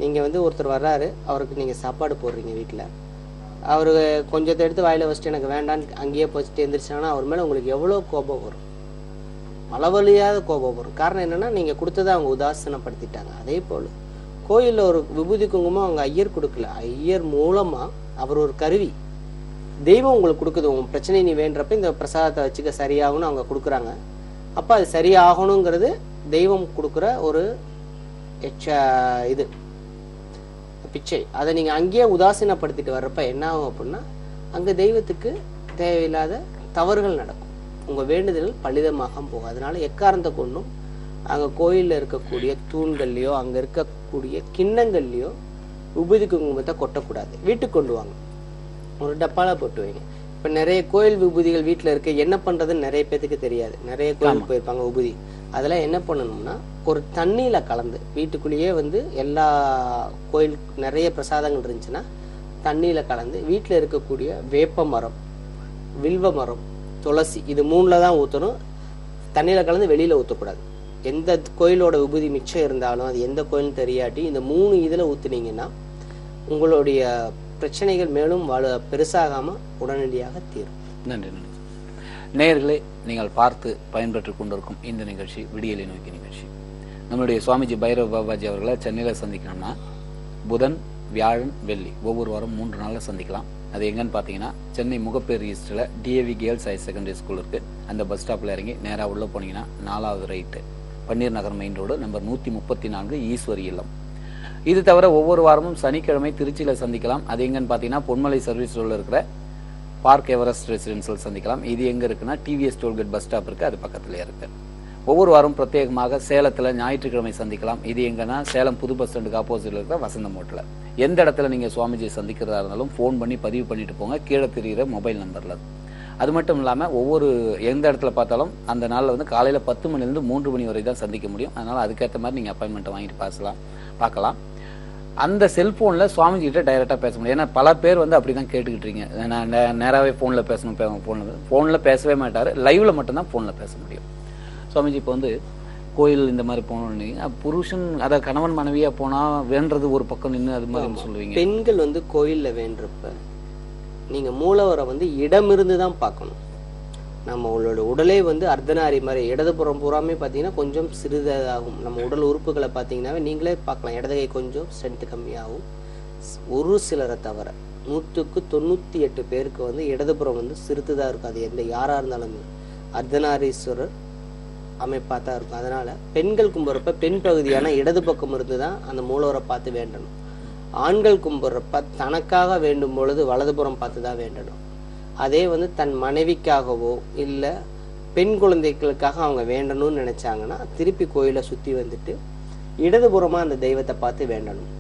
நீங்கள் வந்து ஒருத்தர் வர்றாரு, அவருக்கு நீங்கள் சாப்பாடு போடுறீங்க வீட்டில், அவர் கொஞ்சத்தை எடுத்து வாயில் வச்சுட்டு எனக்கு வேண்டான்னு அங்கேயே போச்சுட்டு எழுந்திரிச்சாங்கன்னா அவர் மேலே உங்களுக்கு எவ்வளோ கோபம் வரும், அளவழியாத கோபம் வரும். காரணம் என்னென்னா, நீங்கள் கொடுத்ததை அவங்க உதாசீனப்படுத்திட்டாங்க. அதே போல் கோயிலில் ஒரு விபூதி குங்குமம் அவங்க ஐயர் கொடுக்கல, ஐயர் மூலமாக அவர் ஒரு கருவி, தெய்வம் உங்களுக்கு கொடுக்குது. உங்கள் பிரச்சனை நீ வேண்டப்ப இந்த பிரசாதத்தை வச்சுக்க சரியாகும்னு அவங்க கொடுக்குறாங்க. அப்போ அது சரியாகணுங்கிறது தெய்வம் கொடுக்குற ஒரு இது பிச்சை. அதை நீங்கள் அங்கேயே உதாசீனப்படுத்திட்டு வர்றப்ப என்ன ஆகும் அப்படின்னா, அங்கே தெய்வத்துக்கு தேவையில்லாத தவறுகள் நடக்கும், உங்கள் வேண்டுதல்கள் பலிதமாக போகும். அதனால எக்காரணத்தை கொண்டும் அங்கே கோயிலில் இருக்கக்கூடிய தூண்கள்லையோ அங்கே இருக்கக்கூடிய கிண்ணங்கள்லையோ விபூதி குங்குமத்தை கொட்டக்கூடாது. வீட்டுக்கு கொண்டு வாங்க, ஒரு டப்பாவில் போட்டு வைங்க. இப்போ நிறைய கோயில் விபூதிகள் வீட்டில் இருக்க, என்ன பண்ணுறதுன்னு நிறைய பேத்துக்கு தெரியாது. நிறைய கோயிலுக்கு போயிருப்பாங்க விபூதி, அதெல்லாம் என்ன பண்ணணும்னா ஒரு தண்ணியில் கலந்து, வீட்டுக்குள்ளேயே வந்து எல்லா கோயில் நிறைய பிரசாதங்கள் இருந்துச்சுன்னா தண்ணியில் கலந்து வீட்டில் இருக்கக்கூடிய வேப்ப மரம், வில்வ மரம், துளசி, இது 3ல் தான் ஊற்றணும். தண்ணியில் கலந்து வெளியில் ஊற்றக்கூடாது. எந்த கோயிலோட விபூதி மிச்சம் இருந்தாலும் அது எந்த கோயிலும் தெரியாட்டி இந்த 3 இதில் ஊற்றுனீங்கன்னா உங்களுடைய பிரச்சனைகள் மேலும் பெருசாகாமல் உடனடியாக தீரும். நன்றி. நன்றி நேயர்களே, நீங்கள் பார்த்து பயன்பெற்று கொண்டிருக்கும் இந்த நிகழ்ச்சி விடியலை நோக்கி நிகழ்ச்சி. நம்மளுடைய சுவாமிஜி பைரவ பாபாஜி அவர்களை சென்னையில் சந்திக்கணும்னா புதன், வியாழன், வெள்ளி ஒவ்வொரு வாரம் 3 நாளில் சந்திக்கலாம். அது எங்கன்னு பார்த்தீங்கன்னா, சென்னை முகப்பேர் ஈஸ்டில் DAV girls higher secondary school இருக்குது. அந்த பஸ் ஸ்டாப்பில் இறங்கி நேராக உள்ளே போனீங்கன்னா 4வது right, Panneer Nagar main road, number 134, Eswari இல்லம். இது தவிர ஒவ்வொரு வாரமும் சனிக்கிழமை திருச்சியில் சந்திக்கலாம். அது எங்கன்னு பார்த்தீங்கன்னா, பொன்மலை சர்வீஸ் ரோடில் இருக்கிற பார்க் எவரெஸ்ட் ரெசிடென்சியல் சந்திக்கலாம். இது எங்கே இருக்குன்னா, டிவிஎஸ் டோல்கேட் பஸ் ஸ்டாப் இருக்குது, அது பக்கத்துலேயே இருக்குது. ஒவ்வொரு வாரம் பிரத்யேகமாக சேலத்தில் ஞாயிற்றுக்கிழமை சந்திக்கலாம். இது எங்கன்னா, சேலம் புது பஸ் ஸ்டாண்டுக்கு ஆப்போசிட்டில் இருக்கிற வசந்தம் ஹோட்டலில். எந்த இடத்துல நீங்கள் சுவாமிஜி சந்திக்கிறதா இருந்தாலும் ஃபோன் பண்ணி பதிவு பண்ணிட்டு போங்க, கீழே தெரிகிற மொபைல் நம்பரில். அது மட்டும் இல்லாமல் ஒவ்வொரு எந்த இடத்துல பார்த்தாலும் அந்த நாளில் வந்து காலையில் 10 மணிலேருந்து 3 மணி வரை தான் சந்திக்க முடியும். அதனால் அதுக்கேற்ற மாதிரி நீங்கள் அப்பாயின்மெண்ட்டை வாங்கிட்டு பார்க்கலாம். அந்த செல்ஃபோனில் சுவாமிஜிகிட்ட டைரெக்டாக பேச முடியும். ஏன்னா பல பேர் வந்து அப்படி தான் கேட்டுக்கிட்டு இருக்கீங்க, நான் நேராகவே ஃபோனில் பேசணும், ஃபோனில் பேசவே மாட்டார், லைவில் மட்டும்தான் ஃபோனில் பேச முடியும். சுவாமிஜி இப்போ வந்து கோயில் இந்த மாதிரி போனோம்னு புருஷன், அதை கணவன் மனைவியாக போனால் வேண்டது ஒரு பக்கம் நின்று அது மாதிரி சொல்லுவீங்க. பெண்கள் வந்து கோயிலில் வேண்டப்ப நீங்கள் மூலவரை வந்து இடமிருந்து தான் பார்க்கணும். நம்மளோட உடலே வந்து அர்த்தநாரி மாதிரி இடதுபுறம் பூராமே பார்த்தீங்கன்னா கொஞ்சம் சிறிதாகும். நம்ம உடல் உறுப்புகளை பார்த்தீங்கன்னாவே நீங்களே பார்க்கலாம், இடதுகை கொஞ்சம் ஸ்ட்ரென்த்து கம்மியாகும். ஒரு சிலரை தவிர 100க்கு 98 பேருக்கு வந்து இடதுபுறம் வந்து சிறுத்துதான் இருக்கும். அது எந்த யாராக இருந்தாலும் அர்த்தநாரீஸ்வரர் அமைப்பாக தான் இருக்கும். அதனால பெண்கள் கும்பிட்றப்ப பெண் பகுதியான இடது பக்கம் இருந்து தான் அந்த மூலவரை பார்த்து வேண்டணும். ஆண்கள் கும்பிட்றப்ப தனக்காக வேண்டும் பொழுது வலதுபுறம் பார்த்து தான் வேண்டணும். அதே வந்து தன் மனைவிக்காகவோ இல்லை பெண் குழந்தைகளுக்காக அவங்க வேண்டணும்னு நினைச்சாங்கன்னா திருப்பி கோயிலை சுற்றி வந்துட்டு இடதுபுறமாக அந்த தெய்வத்தை பார்த்து வேண்டணும்.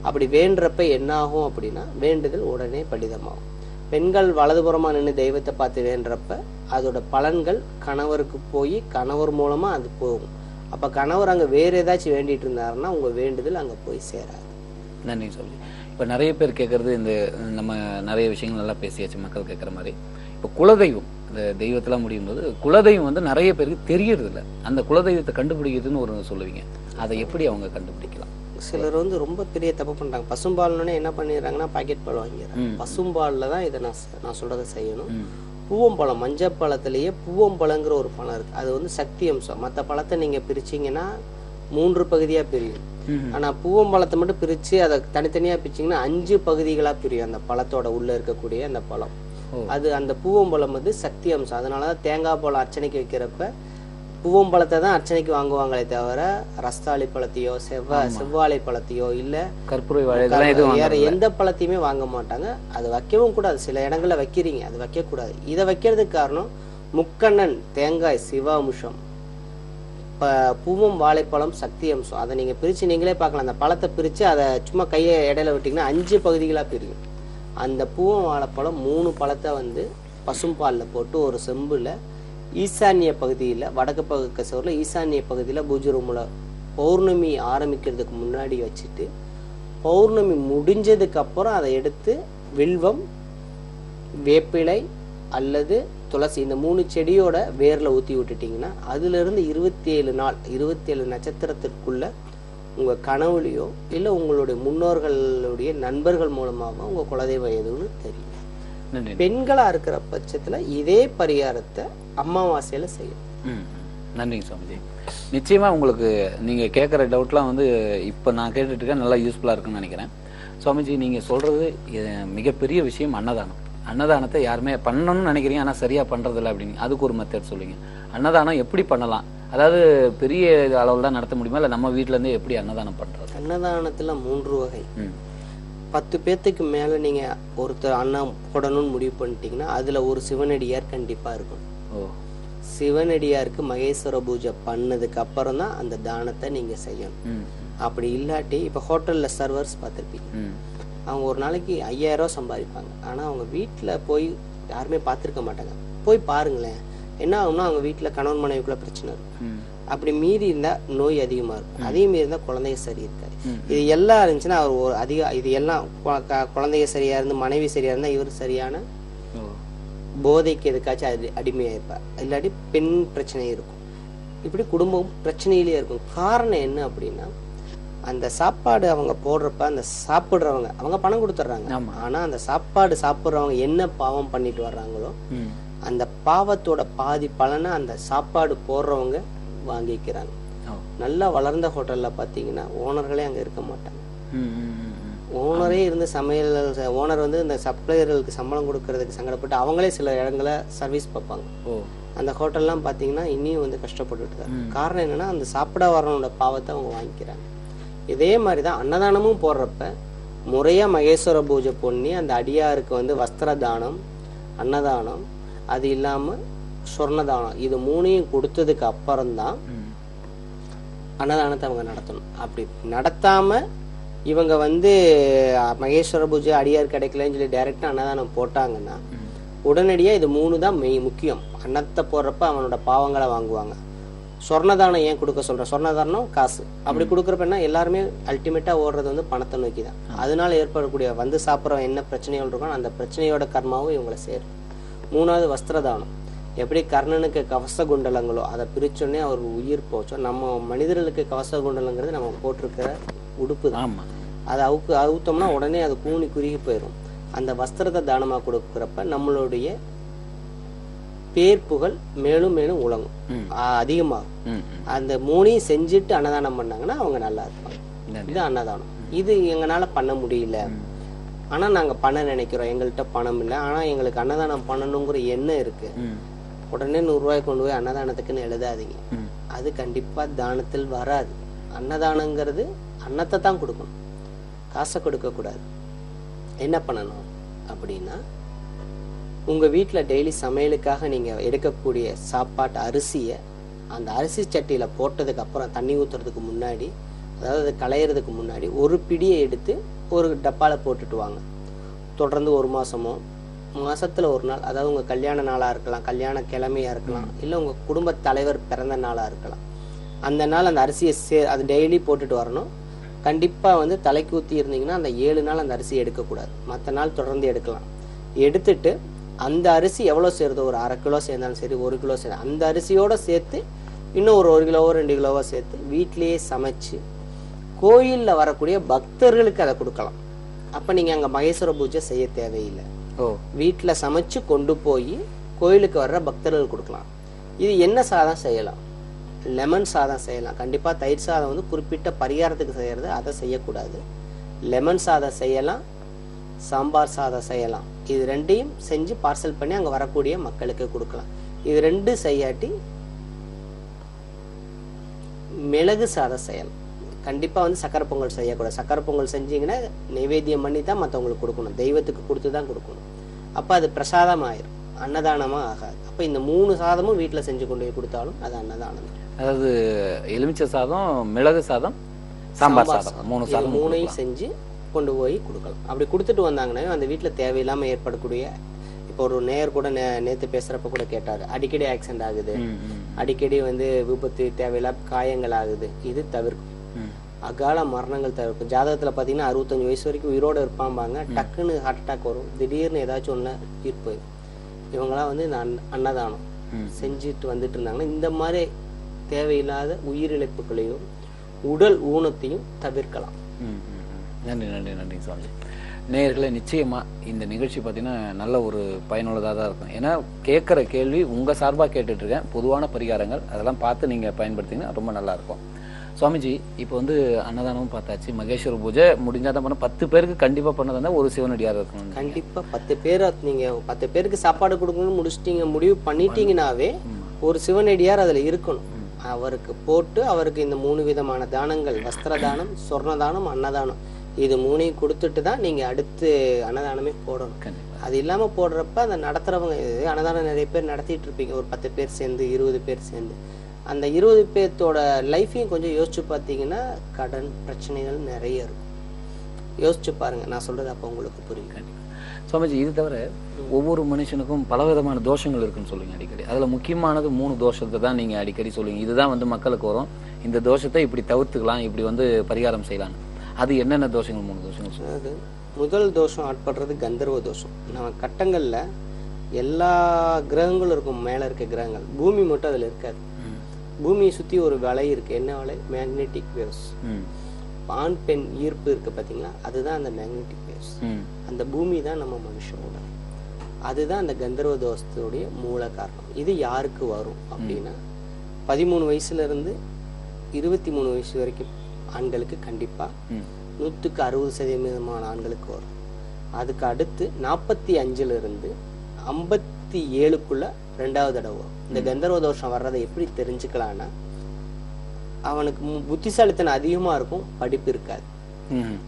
அப்படி வேண்டுறப்ப என்ன ஆகும் அப்படின்னா வேண்டுதல் உடனே பலிதமாகும். பெண்கள் வலதுபுறமாக நின்று தெய்வத்தை பார்த்து வேண்டுறப்ப அதோட பலன்கள் கணவருக்கு போய் கணவர் மூலமாக அது போகும். அப்போ கணவர் அங்கே வேறு ஏதாச்சும் வேண்டிட்டு இருந்தாருன்னா உங்கள் வேண்டுதல் அங்கே போய் சேராது. நன்றி சொல்லி. இப்போ நிறைய பேர் கேட்குறது, இந்த நம்ம நிறைய விஷயங்கள் நல்லா பேசியாச்சு, மக்கள் கேட்குற மாதிரி. இப்போ குலதெய்வம், இந்த தெய்வத்தெல்லாம் முடியும் போது குலதெய்வம் வந்து நிறைய பேருக்கு தெரியறது இல்லை. அந்த குலதெய்வத்தை கண்டுபிடிக்கிறதுன்னு ஒரு சொல்லுவீங்க, அதை எப்படி அவங்க கண்டுபிடிக்கலாம்? சிலர் வந்து ரொம்ப பெரிய தப்பு பண்ணுறாங்க. பசும்பால்னே என்ன பண்ணிடுறாங்கன்னா பாக்கெட் பால் வாங்கிடுறாங்க. பசும்பாலில் தான் இதை நான் சொல்கிறத செய்யணும். பூவம்பழம், மஞ்சள் பழத்துலேயே பூவம்பழங்கிற ஒரு பழம் இருக்குது. அது வந்து சக்தி அம்சம். மற்ற பழத்தை நீங்கள் பிரிச்சிங்கன்னா 3 பகுதியாக பிரியும். ஆனால் பூவம்பழத்தை மட்டும் பிரித்து அதை தனித்தனியாக பிரிச்சிங்கன்னா 5 பகுதிகளாக பிரியும் அந்த பழத்தோட உள்ளே இருக்கக்கூடிய அந்த பழம். அது அந்த பூவம்பழம் வந்து சக்தி அம்சம். அதனால தான் தேங்காய் பழம் அர்ச்சனைக்கு வைக்கிறப்ப பூவம்பழத்தை தான் அர்ச்சனைக்கு வாங்குவாங்களே தவிர ரஸ்தாளி பழத்தையோ செவ்வாழை பழத்தையோ இல்லை வேற எந்த பழத்தையுமே வாங்க மாட்டாங்க. அது வைக்கவும் கூடாது. சில இடங்கள்ல வைக்கிறீங்க, அது வைக்கக்கூடாது. இதை வைக்கிறதுக்கு காரணம் முக்கண்ணன் தேங்காய் சிவாம்சம், பூவும் வாழைப்பழம் சக்தி அம்சம். அதை நீங்கள் பிரித்து நீங்களே பார்க்கலாம். அந்த பழத்தை பிரித்து அதை சும்மா கையை இடையில விட்டிங்கன்னா 5 பகுதிகளாக பிரியும். அந்த பூவும் வாழைப்பழம் 3 பழத்தை வந்து பசும்பாலில் போட்டு ஒரு செம்பில் ஈசானிய பகுதியில், வடக்கு பகுதி கசூரில் ஈசானிய பகுதியில் பூஜை ரூமில் பௌர்ணமி ஆரம்பிக்கிறதுக்கு முன்னாடி வச்சுட்டு பௌர்ணமி முடிஞ்சதுக்கு அப்புறம் அதை எடுத்து வில்வம், வேப்பிலை அல்லது துளசி இந்த 3 செடியோட வேர்ல ஊத்தி விட்டுட்டீங்கன்னா அதுல இருந்து 27 நாள் 27 நட்சத்திரத்திற்குள்ள உங்க கனவுலையோ இல்ல உங்களுடைய முன்னோர்களுடைய நண்பர்கள் மூலமாக உங்க குலதெய்வம் எதுன்னு தெரியும். நன்றி. பெண்களா இருக்கிற பட்சத்துல இதே பரிகாரத்தை அமாவாசையில செய்யும். நன்றிங்க சுவாமிஜி. நிச்சயமா உங்களுக்கு நீங்க கேட்குற டவுட்லாம் வந்து இப்போ நான் கேட்டுட்டு இருக்கேன், நல்லா யூஸ்ஃபுல்லா இருக்குன்னு நினைக்கிறேன். சுவாமிஜி நீங்க சொல்றது மிகப்பெரிய விஷயம் அன்னதானம். அன்னதானத்தை யாருமே பண்ணணும்னு நினைக்கிறீங்க, ஆனா சரியா பண்றதில்ல அப்படின்னு. அதுக்கு ஒரு மெத்தட் சொல்லுங்க. அன்னதானம் எப்படி பண்ணலாம்? அதாவது பெரிய அளவில் தான் நடத்த முடியுமா, இல்லை நம்ம வீட்டுல இருந்தே எப்படி அன்னதானம் பண்றது? அன்னதானத்துல 3 வகை. 10 பேத்துக்கு மேல நீங்க ஒருத்தர் அன்னம் போடணும்னு முடிவு பண்ணிட்டீங்கன்னா அதுல ஒரு சிவனடியார் கண்டிப்பா இருக்கும். சிவனடியாருக்கு மகேஸ்வர பூஜை பண்ணதுக்கு அப்புறம் தான் அந்த தானத்தை நீங்க செய்யணும். அப்படி இல்லாட்டி இப்ப ஹோட்டல்ல சர்வர்ஸ் பார்த்திருப்பீங்க, அவங்க ஒரு நாளைக்கு 5000 ரூபாய் சம்பாதிப்பாங்க. ஆனா அவங்க வீட்டுல போய் யாருமே பார்த்திருக்க மாட்டாங்க. போய் பாருங்களேன், என்ன ஆகும்னா அவங்க வீட்டுல கணவன் மனைவிக்குள்ள பிரச்சனை இருக்கும். அப்படி மீறி இருந்தா நோய் அதிகமா இருக்கும், அதே மீறி இருந்தா குழந்தைய சரி இருக்காது. இது எல்லாம் இருந்துச்சுன்னா அவர் ஒரு இது எல்லாம் குழந்தைய சரியா இருந்து மனைவி சரியா இருந்தா இவர் சரியான போதைக்கு எதுக்காச்சும் அடிமையாயிருப்பார், இல்லாட்டி பெண் பிரச்சனை இருக்கும். இப்படி குடும்பம் பிரச்சனையிலேயே இருக்கும். காரணம் என்ன அப்படின்னா அந்த சாப்பாடு அவங்க போடுறப்ப அந்த சாப்பிடுறவங்க அவங்க பணம் கொடுத்துட்றாங்க. ஆனா அந்த சாப்பாடு சாப்பிடுறவங்க என்ன பாவம் பண்ணிட்டு வர்றாங்களோ அந்த பாவத்தோட பாதி பலனை அந்த சாப்பாடு போடுறவங்க வாங்கிக்கிறாங்க. நல்லா வளர்ந்த ஹோட்டல்ல பாத்தீங்கன்னா ஓனர்களே அங்க இருக்க மாட்டாங்க. ஓனரே இருந்து சமையல் ஓனர் வந்து இந்த சப்ளையர்களுக்கு சம்பளம் கொடுக்கறதுக்கு சங்கடப்பட்டு அவங்களே சில இடங்களை சர்வீஸ் பார்ப்பாங்க. அந்த ஹோட்டல்லாம் பாத்தீங்கன்னா இன்னும் வந்து கஷ்டப்பட்டுட்டு தான். காரணம் என்னன்னா அந்த சாப்பிட வரவனோட பாவத்தை அவங்க வாங்கிக்கிறாங்க. இதே மாதிரிதான் அன்னதானமும் போடுறப்ப முறையா மகேஸ்வர பூஜை பண்ணி அந்த அடியாருக்கு வந்து வஸ்திர தானம், அன்னதானம், அது இல்லாம சொர்ணதானம், இது 3ஐயும் கொடுத்ததுக்கு அப்புறம்தான் அன்னதானத்தை அவங்க நடத்தணும். அப்படி நடத்தாம இவங்க வந்து மகேஸ்வர பூஜை அடியார் கிடைக்கலன்னு சொல்லி டைரக்டா அன்னதானம் போட்டாங்கன்னா உடனடியா இது 3 தான் முக்கியம். அன்னத்தை போடுறப்ப அவனோட பாவங்களை வாங்குவாங்க. சொர்ணதானம் ஏன் கொடுக்க சொல்றேன்? சொர்ணதானம் காசு. அப்படி கொடுக்குறப்ப எல்லாருமே அல்டிமேட்டா ஓடுறது வந்து பணத்தை நோக்கி தான். அதனால ஏற்படக்கூடிய வந்து சாப்பிட்றவன் என்ன பிரச்சனைகள் இருக்கும் அந்த பிரச்சனையோட கர்மாவும் இவங்களை சேரும். 3வது வஸ்திரதானம். எப்படி கர்ணனுக்கு கவச குண்டலங்களோ அதை பிரிச்சோடனே அவர் உயிர் போச்சோ, நம்ம மனிதர்களுக்கு கவச குண்டலங்கிறது நம்ம போட்டிருக்கிற உடுப்பு தான். அதை அவுத்தோம்னா உடனே அது கூனி குறுகி போயிடும். அந்த வஸ்திரத்தை தானமா கொடுக்குறப்ப நம்மளுடைய பேர் புகழ் மேலும் மேலும் உலகம் அதிகமாகும். அந்த 3ஐயும் செஞ்சுட்டு அன்னதானம் பண்ணாங்கன்னா அவங்க நல்லா இருப்பாங்க. இது அன்னதானம். இது எங்களால பண்ண முடியல, ஆனா நாங்க பண்ண நினைக்கிறோம், எங்கள்கிட்ட பணம் இல்லை, ஆனா எங்களுக்கு அன்னதானம் பண்ணணுங்கிற எண்ணம் இருக்கு, உடனே 100 ரூபாய் கொண்டு போய் அன்னதானத்துக்குன்னு எழுதாதீங்க. அது கண்டிப்பா தானத்தில் வராது. அன்னதானங்கிறது அன்னத்தை தான் கொடுக்கணும், காசை கொடுக்க கூடாது. என்ன பண்ணணும் அப்படின்னா உங்க வீட்டுல டெய்லி சமையலுக்காக நீங்க எடுக்கக்கூடிய சாப்பாட்டு அரிசியை அந்த அரிசி சட்டியில போட்டதுக்கு அப்புறம் தண்ணி ஊத்துறதுக்கு முன்னாடி, அதாவது களையறதுக்கு முன்னாடி ஒரு பிடியை எடுத்து ஒரு டப்பால போட்டுட்டு வாங்க. தொடர்ந்து 1 மாசமோ மாசத்துல 1 நாள், அதாவது உங்க கல்யாண நாளா இருக்கலாம், கல்யாண கிழமையா இருக்கலாம், இல்ல உங்க குடும்ப தலைவர் பிறந்த நாளா இருக்கலாம். அந்த நாள் அந்த அரிசியை அது டெய்லி போட்டுட்டு வரணும். கண்டிப்பா வந்து தலைக்கு ஊத்தி இருந்தீங்கன்னா அந்த 7 நாள் அந்த அரிசியை எடுக்கக்கூடாது, மற்ற நாள் தொடர்ந்து எடுக்கலாம். எடுத்துட்டு அந்த அரிசி எவ்வளவு சேருதோ, ஒரு 1/2 கிலோ சேர்ந்தாலும் சரி, 1 கிலோ சேர்ந்து அந்த அரிசியோட சேர்த்து இன்னும் ஒரு 1 கிலோவோ 2 கிலோவோ சேர்த்து வீட்டிலேயே சமைச்சு கோயில்ல வரக்கூடிய பக்தர்களுக்கு அதை கொடுக்கலாம். அப்ப நீங்க அங்க மகேஸ்வர பூஜை செய்ய தேவையில்லை. வீட்டுல சமைச்சு கொண்டு போய் கோயிலுக்கு வர்ற பக்தர்கள் கொடுக்கலாம். இது என்ன சாதம் செய்யலாம்? லெமன் சாதம் செய்யலாம். கண்டிப்பா தயிர் சாதம் வந்து குறிப்பிட்ட பரிகாரத்துக்கு செய்யறது, அதை செய்யக்கூடாது. லெமன் சாதம் செய்யலாம், சாம்பார் சாதம் செய்யலாம். இது 2ஐயும் செஞ்சு பார்சல் பண்ணி அங்க வரக்கூடிய மக்களுக்கு கொடுக்கலாம். இது 2 செய்யாட்டி மிளகு சாதம் செய்யலாம். கண்டிப்பா வந்து சக்கரை பொங்கல் செய்யக்கூடாது. சக்கரை பொங்கல் செஞ்சீங்கன்னா நைவேத்தியம் பண்ணி தான் மற்றவங்களுக்கு கொடுக்கணும், தெய்வத்துக்கு கொடுத்து தான் கொடுக்கணும். அப்ப அது பிரசாதம் ஆயிரும், அன்னதானமா ஆகாது. அப்ப இந்த 3 சாதமும் வீட்டுல செஞ்சு கொண்டு போய் கொடுத்தாலும் அது அன்னதானம். அதாவது எலுமிச்சை சாதம், மிளகு சாதம், சாம்பார் சாதம், 3 சாதம் 3ஐயும் செஞ்சு கொண்டு போய் கொடுக்கலாம். அப்படி கொடுத்துட்டு வந்தாங்கன்னா அந்த வீட்டுல தேவையில்லாம ஏற்படக்கூடிய, இப்போ ஒரு நேயர் கூட நேத்து பேசுறப்ப கூட கேட்டாரு, அடிக்கடி ஆக்சிடென்ட் ஆகுது, அடிக்கடி வந்து விபத்து, தேவையில்லாம காயங்கள் ஆகுது, இது தவிர்க்கும். அகால மரணங்கள் தவிர்க்கும். ஜாதகத்துல பாத்தீங்கன்னா 65 வயசு வரைக்கும் உயிரோட இருப்பாம்பாங்க, டக்குன்னு ஹார்ட் அட்டாக் வரும், திடீர்னு ஏதாச்சும் ஒண்ணு உயிர் போயிடும். இவங்கெல்லாம் வந்து இந்த அன்னதானம் செஞ்சுட்டு வந்துட்டு இருந்தாங்கன்னா இந்த மாதிரி தேவையில்லாத உயிரிழப்புகளையும் உடல் ஊனத்தையும் தவிர்க்கலாம். நன்றி நன்றி நன்றி சுவாமி. நேயர்களே, நிச்சயமா இந்த நிகழ்ச்சி பார்த்தீங்கன்னா நல்ல ஒரு பயனுள்ளதாக தான் இருக்கும். ஏன்னா கேட்குற கேள்வி உங்கள் சார்பாக கேட்டுட்டு இருக்கேன், பொதுவான பரிகாரங்கள் அதெல்லாம் பார்த்து நீங்கள் பயன்படுத்திங்கன்னா ரொம்ப நல்லா இருக்கும். சுவாமிஜி, இப்போ வந்து அன்னதானமும் பார்த்தாச்சு, மகேஸ்வர பூஜை முடிஞ்சால் தான் பண்ண 10 பேருக்கு கண்டிப்பாக பண்ணதா இருந்தால் ஒரு சிவனடியார் இருக்கணும். கண்டிப்பாக 10 பேர் நீங்கள் 10 பேருக்கு சாப்பாடு கொடுக்கணும்னு முடிச்சிட்டீங்க, முடிவு பண்ணிட்டீங்கன்னாவே ஒரு சிவனடியார் அதில் இருக்கணும். அவருக்கு போட்டு அவருக்கு இந்த 3 விதமான தானங்கள், வஸ்திர தானம், சொர்ண தானம், அன்னதானம், இது 3ஐயும் கொடுத்துட்டு தான் நீங்கள் அடுத்து அன்னதானமே போடணும். அது இல்லாமல் போடுறப்ப அந்த நடத்துகிறவங்க, அன்னதானம் நிறைய பேர் நடத்திட்டு இருப்பீங்க, ஒரு 10 பேர் சேர்ந்து 20 பேர் சேர்ந்து, அந்த 20 பேர்த்தோட லைஃப்பையும் கொஞ்சம் யோசிச்சு பார்த்தீங்கன்னா கடன் பிரச்சனைகள் நிறைய இருக்கும். யோசிச்சு பாருங்க, நான் சொல்றது அப்போ உங்களுக்கு புரியும். சுவாமிஜி, இது தவிர ஒவ்வொரு மனுஷனுக்கும் பலவிதமான தோஷங்கள் இருக்குன்னு சொல்லுவீங்க அடிக்கடி. அதுல முக்கியமானது 3 தோஷத்தை தான் நீங்க அடிக்கடி சொல்லுவீங்க. இதுதான் வந்து மக்களுக்கு வரும், இந்த தோஷத்தை இப்படி தவிர்த்துக்கலாம், இப்படி வந்து பரிகாரம் செய்யலாம். அது என்னென்ன தோஷங்கள்? 3 தோஷங்கள் சொல்லுங்க. முதல் தோஷம் ஆட்படுறது கந்தர்வ தோஷம். நம்ம கட்டங்கள்ல எல்லா கிரகங்களும் இருக்கும், மேல இருக்க கிரகங்கள், பூமி மட்டும் அதுல இருக்காது. பூமியை சுத்தி ஒரு வலை இருக்கு. என்ன வலை? Magnetic waves. ஆண் பெண் ஈர்ப்பு இருக்கு பாத்தீங்களா, அதுதான் அந்த மேக்னெட்டிக் வேவ்ஸ். அந்த பூமி தான் நம்ம மனுஷனோட, அதுதான் அந்த கந்தர்வ தோஷத்துடைய மூல காரணம். இது யாருக்கு வரும் அப்படின்னா 13 வயசுல இருந்து 23 வயசு வரைக்கும் ஆண்களுக்கு கண்டிப்பா 100% ஆண்களுக்கு வரும். அதுக்கு அடுத்து 45 இருந்து 57க்குள்ள 2வது தடவை வரும். இந்த கந்தர்வ தோஷம் வர்றதை எப்படி தெரிஞ்சுக்கலாம்னா, அவனுக்கு புத்திசாலித்தனம் அதிகமா இருக்கும், படிப்பு இருக்காது.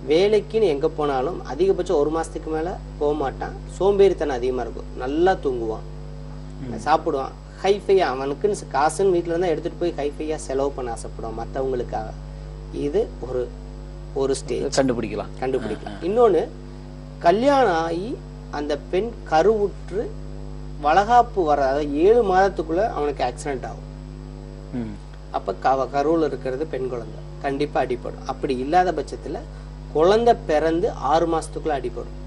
வேலைக்குன்னு எங்க போனாலும் அதிகபட்சம் 1 மாசத்துக்கு மேல போக மாட்டான். சோம்பேறித்தனம் அதிகமா இருக்கும், நல்லா தூங்குவான், சாப்பிடுவான், ஹைஃபையா அவனுக்குன்னு காசுன்னு வீட்டுல இருந்தா எடுத்துட்டு போய் ஹைஃபையா செலவு பண்ண ஆசைப்படுவான் மற்றவங்களுக்காக. இது ஒரு ஸ்டேஜ் கண்டுபிடிக்கலாம். இன்னொன்னு, கல்யாணம் ஆகி அந்த பெண் கருவுற்று வளகாப்பு வர 7 மாதத்துக்குள்ள அவனுக்கு ஆக்சிடென்ட் ஆகும். அப்ப கருவுல இருக்கிறது பெண் குழந்தை, கண்டிப்பா அடிபடும். அப்படி இல்லாத பட்சத்துல குழந்தை பிறந்து 6 மாசத்துக்குள்ள அடிபடும்.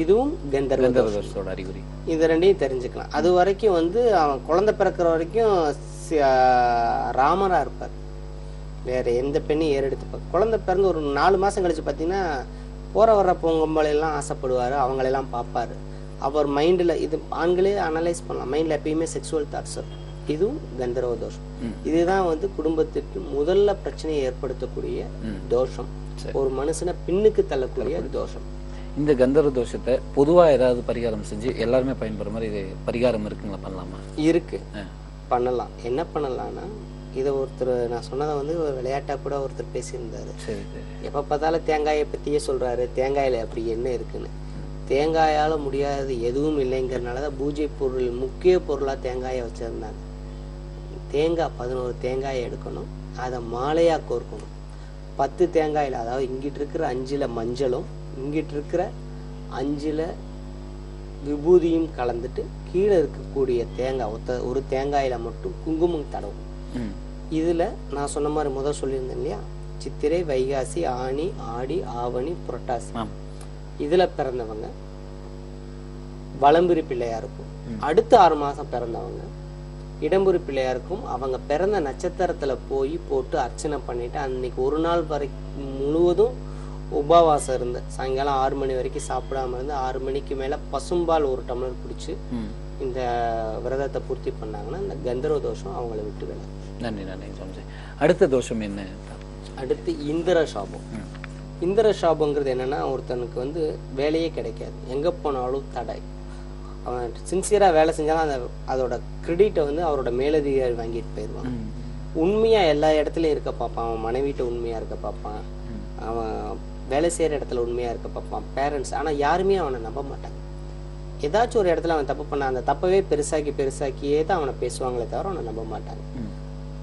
இதுவும் கந்தர்வ தோஷத்தோட அறிகுறி. இது ரெண்டையும் தெரிஞ்சுக்கலாம். அது வரைக்கும் வந்து அவன் குழந்தை பிறக்கிற வரைக்கும் ராமரா இருப்பார், வேற எந்த பெண்ணையும் ஏறெடுத்து. குழந்தை பிறந்து ஒரு 4 மாசம் கழிச்சு பாத்தீங்கன்னா போற வர்ற பொங்கம்பளையெல்லாம் ஆசைப்படுவாரு, அவங்களெல்லாம் பார்ப்பாரு. அவர் மைண்ட்ல, இது ஆண்களே அனலைஸ் பண்ணலாம், மைண்ட்ல எப்பயுமே செக்ஸுவல் தாட்ஸ் இருக்கும். இதுவும் கந்தர்வ தோஷம். இதுதான் வந்து குடும்பத்துக்கு முதல்ல பிரச்சனையை ஏற்படுத்தக்கூடிய தோஷம், ஒரு மனுஷனை பின்னுக்கு தள்ளக்கூடிய தோஷம். இந்த கந்தர்வ தோஷத்தை பொதுவா ஏதாவது பரிகாரம் செஞ்சு எல்லாருமே பயன்படுற மாதிரி இது பரிகாரம் இருக்குங்களா? பண்ணலாமா? இருக்கு, பண்ணலாம். என்ன பண்ணலாம்னா, இதை ஒருத்தர், நான் சொன்னதை வந்து ஒரு விளையாட்டா கூட ஒருத்தர் பேசியிருந்தாரு. எப்ப பார்த்தாலும் தேங்காயை பத்தியே சொல்றாரு, தேங்காயில அப்படி என்ன இருக்குன்னு. தேங்காயால முடியாது எதுவும் இல்லைங்கிறதுனாலதான் பூஜை பொருள் முக்கிய பொருளா தேங்காயை வச்சிருந்தாங்க. தேங்காய் 11 தேங்காயை எடுக்கணும், அதை மாலையா கோர்க்கணும். 10 தேங்காயில, அதாவது இங்கிட்டு இருக்கிற 5ல மஞ்சளும் இங்கிட்டு இருக்கிற 5ல விபூதியும் கலந்துட்டு கீழே இருக்கக்கூடிய தேங்காய் ஒரு தேங்காயில மட்டும் குங்குமம் தடவும். இதுல நான் சொன்ன மாதிரி முதல் சொல்லியிருந்தேன் இல்லையா, சித்திரை, வைகாசி, ஆனி, ஆடி, ஆவணி, புரட்டாசி, இதுல பிறந்தவங்க வலம்புரி பிள்ளையாருக்கும், அடுத்த 6 மாசம் பிறந்தவங்க இடம்புரி பிள்ளையாருக்கும் அவங்க பிறந்த நட்சத்திரத்துல போய் போட்டு அர்ச்சனை பண்ணிட்டு அன்னைக்கு ஒரு நாள் வரைக்கும் முழுவதும் உபவாசம் இருந்து சாயங்காலம் 6 மணி வரைக்கும் சாப்பிடாம இருந்து 6 மணிக்கு மேல பசும்பால் 1 டம்ளர் குடிச்சு இந்த விரதத்தை பூர்த்தி பண்ணாங்கன்னா இந்த கந்தர்வ தோஷம் அவங்கள விட்டு விடும். நன்றி நன்றி. அடுத்த தோஷம் என்ன? அடுத்து இந்திர சாபம். இந்திர சாபங்கிறது என்னன்னா, ஒருத்தனுக்கு வந்து வேலையே கிடைக்காது, எங்க போனாலும் தடை. அவன் சின்சியரா வேலை செஞ்சாலும் அதோட கிரெடிட்டை வந்து அவரோட மேலதிகாரி வாங்கிட்டு போயிடுவான். உண்மையா எல்லா இடத்துலயும் இருக்க பார்ப்பான், அவன் மனைவிட்ட உண்மையா இருக்க பார்ப்பான், அவன் வேலை செய்யற இடத்துல உண்மையா இருக்க பார்ப்பான், பேரண்ட்ஸ். ஆனா யாருமே அவனை நம்ப மாட்டாங்க. ஏதாச்சும் ஒரு இடத்துல அவன் தப்பு பண்ண அந்த தப்பவே பெருசாக்கியே தான் அவனை பேசுவாங்களே தவிர அவனை நம்ப மாட்டாங்க.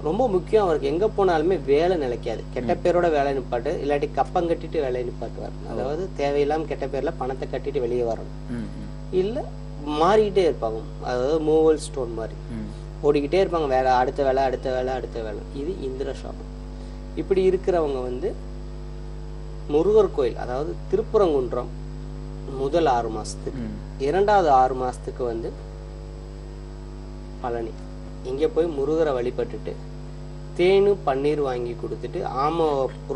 ரொம்ப முக்கியம், அவருக்கு எங்க போனாலுமே வேலை நிலைக்காது. கெட்ட பேரோட வேலை நிப்பாட்டு, இல்லாட்டி கப்பம் கட்டிட்டு வேலை நிப்பாட்டுவார். அதாவது தேவையில்லாம கெட்ட பேர்ல பணத்தை கட்டிட்டு வெளியே வரணும், இல்ல மாறிக்கிட்டே இருப்பாங்க. அதாவது மூவல் ஸ்டோன் மாதிரி ஓடிக்கிட்டே இருப்பாங்க, வேலை அடுத்த வேலை அடுத்த வேலை அடுத்த வேலை. இது இந்திர சாபம். இப்படி இருக்கிறவங்க வந்து முருகர் கோயில், அதாவது திருப்பரங்குன்றம் முதல் 6 மாசத்துக்கு, இரண்டாவது 6 மாசத்துக்கு வந்து பழனி. இங்க போய் முருகரை வழிபட்டுட்டு தேனு பன்னீர் வாங்கி கொடுத்துட்டு ஆம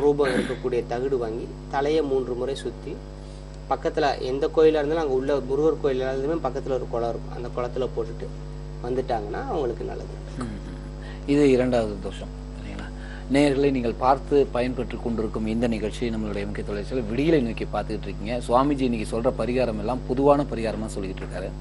ரூபம் இருக்கக்கூடிய தகுடு வாங்கி தலையை 3 முறை சுத்தி, பக்கத்துல எந்த கோயிலா இருந்தாலும் அங்க உள்ள முருகர் கோயில் எல்லாத்துமே பக்கத்துல ஒரு குளம் இருக்கும், அந்த குளத்துல போட்டுட்டு வந்துட்டாங்கன்னா அவங்களுக்கு நல்லது. இது 2வது தோஷம் இல்லைங்களா? நேயர்களை நீங்கள் பார்த்து பயன்பெற்று கொண்டிருக்கும் இந்த நிகழ்ச்சி நம்மளுடைய எம்கே தொலைக்காட்சியில் விடியலை நோக்கி பார்த்துக்கிட்டு இருக்கீங்க. சுவாமிஜி இன்னைக்கு சொல்ற பரிகாரம் எல்லாம் பொதுவான பரிகாரமா சொல்லிக்கிட்டு இருக்காரு.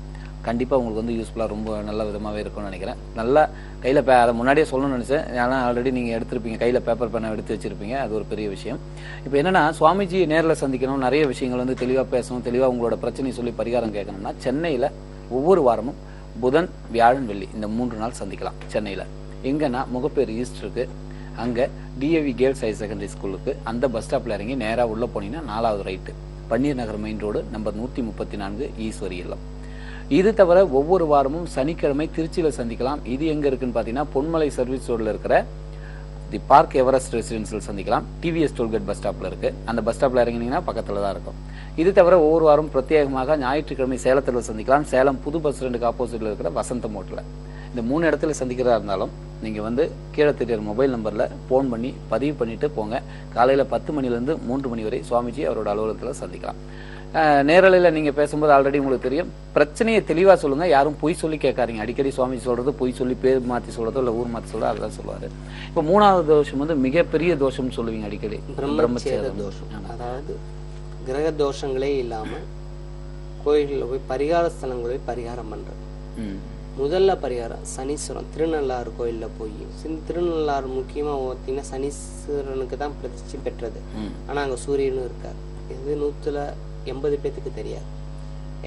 கண்டிப்பாக உங்களுக்கு வந்து யூஸ்ஃபுல்லாக ரொம்ப நல்ல விதமாகவே இருக்கும்னு நினைக்கிறேன். நல்லா கையில் அதை முன்னாடியே சொல்லணும்னு நினச்சேன், ஆனால் ஆல்ரெடி நீங்கள் எடுத்திருப்பீங்க, கையில் பேப்பர் பேனை எடுத்து வச்சுருப்பீங்க, அது ஒரு பெரிய விஷயம். இப்போ என்னென்னா, சுவாமிஜி நேரில் சந்திக்கணும், நிறைய விஷயங்கள் வந்து தெளிவாக பேசணும், தெளிவாக உங்களோட பிரச்சனையை சொல்லி பரிகாரம் கேட்கணும்னா சென்னையில் ஒவ்வொரு வாரமும் புதன், வியாழன், வெள்ளி இந்த 3 நாள் சந்திக்கலாம். சென்னையில் எங்கன்னா முகப்பேர் ஈஸ்ட் இருக்குது, அங்கே டிஏவி கேர்ள்ஸ் ஹையர் செகண்டரி ஸ்கூலுக்கு அந்த பஸ் ஸ்டாப்பில் இறங்கி நேராக உள்ளே போனீங்கன்னா 4வது right, Panneer Nagar main road, number 134, Eswari இல்லம். இது தவிர ஒவ்வொரு வாரமும் சனிக்கிழமை திருச்சியில் சந்திக்கலாம். இது எங்கே இருக்குன்னு பார்த்தீங்கன்னா, பொன்மலை சர்வீஸ் ரோடில் இருக்கிற தி பார்க் எவரெஸ்ட் ரெசிடென்சியில் சந்திக்கலாம். டிவிஎஸ் டோல்கேட் பஸ் ஸ்டாப்பில் இருக்குது, அந்த பஸ் ஸ்டாப்பில் இறங்கினீங்கன்னா பக்கத்தில் தான் இருக்கும். இது தவிர ஒவ்வொரு வாரம் பிரத்யேகமாக ஞாயிற்றுக்கிழமை சேலத்தில் சந்திக்கலாம். சேலம் புது பஸ் ஸ்டாண்டுக்கு ஆப்போசிட்டில் இருக்கிற வசந்தம் ஹோட்டலில். இந்த 3 இடத்துல சந்திக்கிறதா இருந்தாலும் நீங்கள் வந்து கீழே தெரியிற மொபைல் நம்பரில் ஃபோன் பண்ணி பதிவு பண்ணிவிட்டு போங்க. காலையில் 10 மணிலேருந்து 3 மணி வரை சுவாமிஜி அவரோட அலுவலகத்தில் சந்திக்கலாம். நேரலையில் நீங்கள் பேசும்போது ஆல்ரெடி உங்களுக்கு தெரியும், பிரச்சனையை தெளிவாக சொல்லுங்கள், யாரும் பொய் சொல்லி கேட்காதீங்க. அடிக்கடி சுவாமி சொல்கிறது பொய் சொல்லி பேர் மாற்றி சொல்கிறதோ இல்லை ஊர் மாற்றி சொல்கிறதோ அதெல்லாம் சொல்லுவார். இப்போ 3வது தோஷம் வந்து மிகப்பெரிய தோஷம்னு சொல்லுவீங்க அடிக்கடி, பிரம்மச்சேத தோஷம். அதாவது கிரக தோஷங்களே இல்லாமல் கோயில்களில் போய் பரிகார ஸ்தலங்களை போய் பரிகாரம் பண்ணுறது. முதல்ல பரிகாரம் சனீஸ்வரன், திருநள்ளாறு கோயிலில் போய், திருநள்ளாறு முக்கியமாக பார்த்தீங்கன்னா சனீஸ்வரனுக்கு தான் பிரதிஷ்டை பெற்றது. ஆனால் அங்கே சூரியனும் இருக்கார். இது 180 பேத்துக்கு தெரியாது.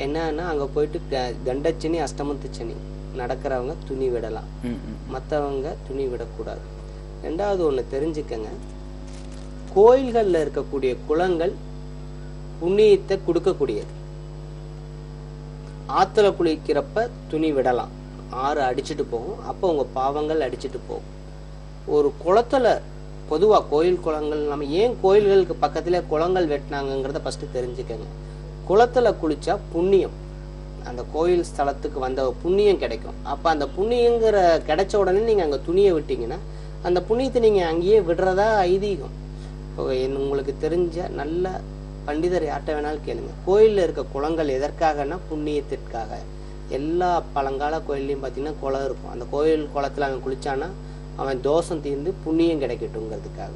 என்னன்னா அங்கே போயிட்டு கண்டச்சனி அஷ்டமத்து சனி நடக்கிறவங்க துணி விடலாம், மற்றவங்க துணி விடக்கூடாது. 2வது ஒன்று தெரிஞ்சுக்கங்க, கோயில்களில் இருக்கக்கூடிய குளங்கள் புண்ணியத்தை கொடுக்கக்கூடியது. ஆற்றுல குளிக்கிறப்ப துணி விடலாம், ஆறு அடிச்சுட்டு போகும், அப்போ உங்கள் பாவங்கள் அடிச்சுட்டு போகும். ஒரு குளத்துல பொதுவாக கோயில் குளங்கள், நம்ம ஏன் கோயில்களுக்கு பக்கத்துல குளங்கள் வெட்டினாங்கிறத ஃபர்ஸ்ட் தெரிஞ்சுக்கங்க. குளத்துல குளிச்சா புண்ணியம், அந்த கோயில் ஸ்தலத்துக்கு வந்த புண்ணியம் கிடைக்கும். அப்போ அந்த புண்ணியங்கிற கிடைச்ச உடனே நீங்கள் அங்கே துணியை விட்டீங்கன்னா அந்த புண்ணியத்தை நீங்கள் அங்கேயே விடுறதா ஐதீகம். உங்களுக்கு தெரிஞ்ச நல்ல பண்டிதர் யார்கிட்ட வேணாலும் கேளுங்க. கோயிலில் இருக்க குளங்கள் எதற்காகனா புண்ணியத்திற்காக. எல்லா பழங்கால கோயில்லையும் பார்த்தீங்கன்னா குளம் இருக்கும். அந்த கோயில் குளத்தில் அவன் குளிச்சானா அவன் தோஷம் தீர்ந்து புண்ணியம் கிடைக்கட்டுங்கிறதுக்காக.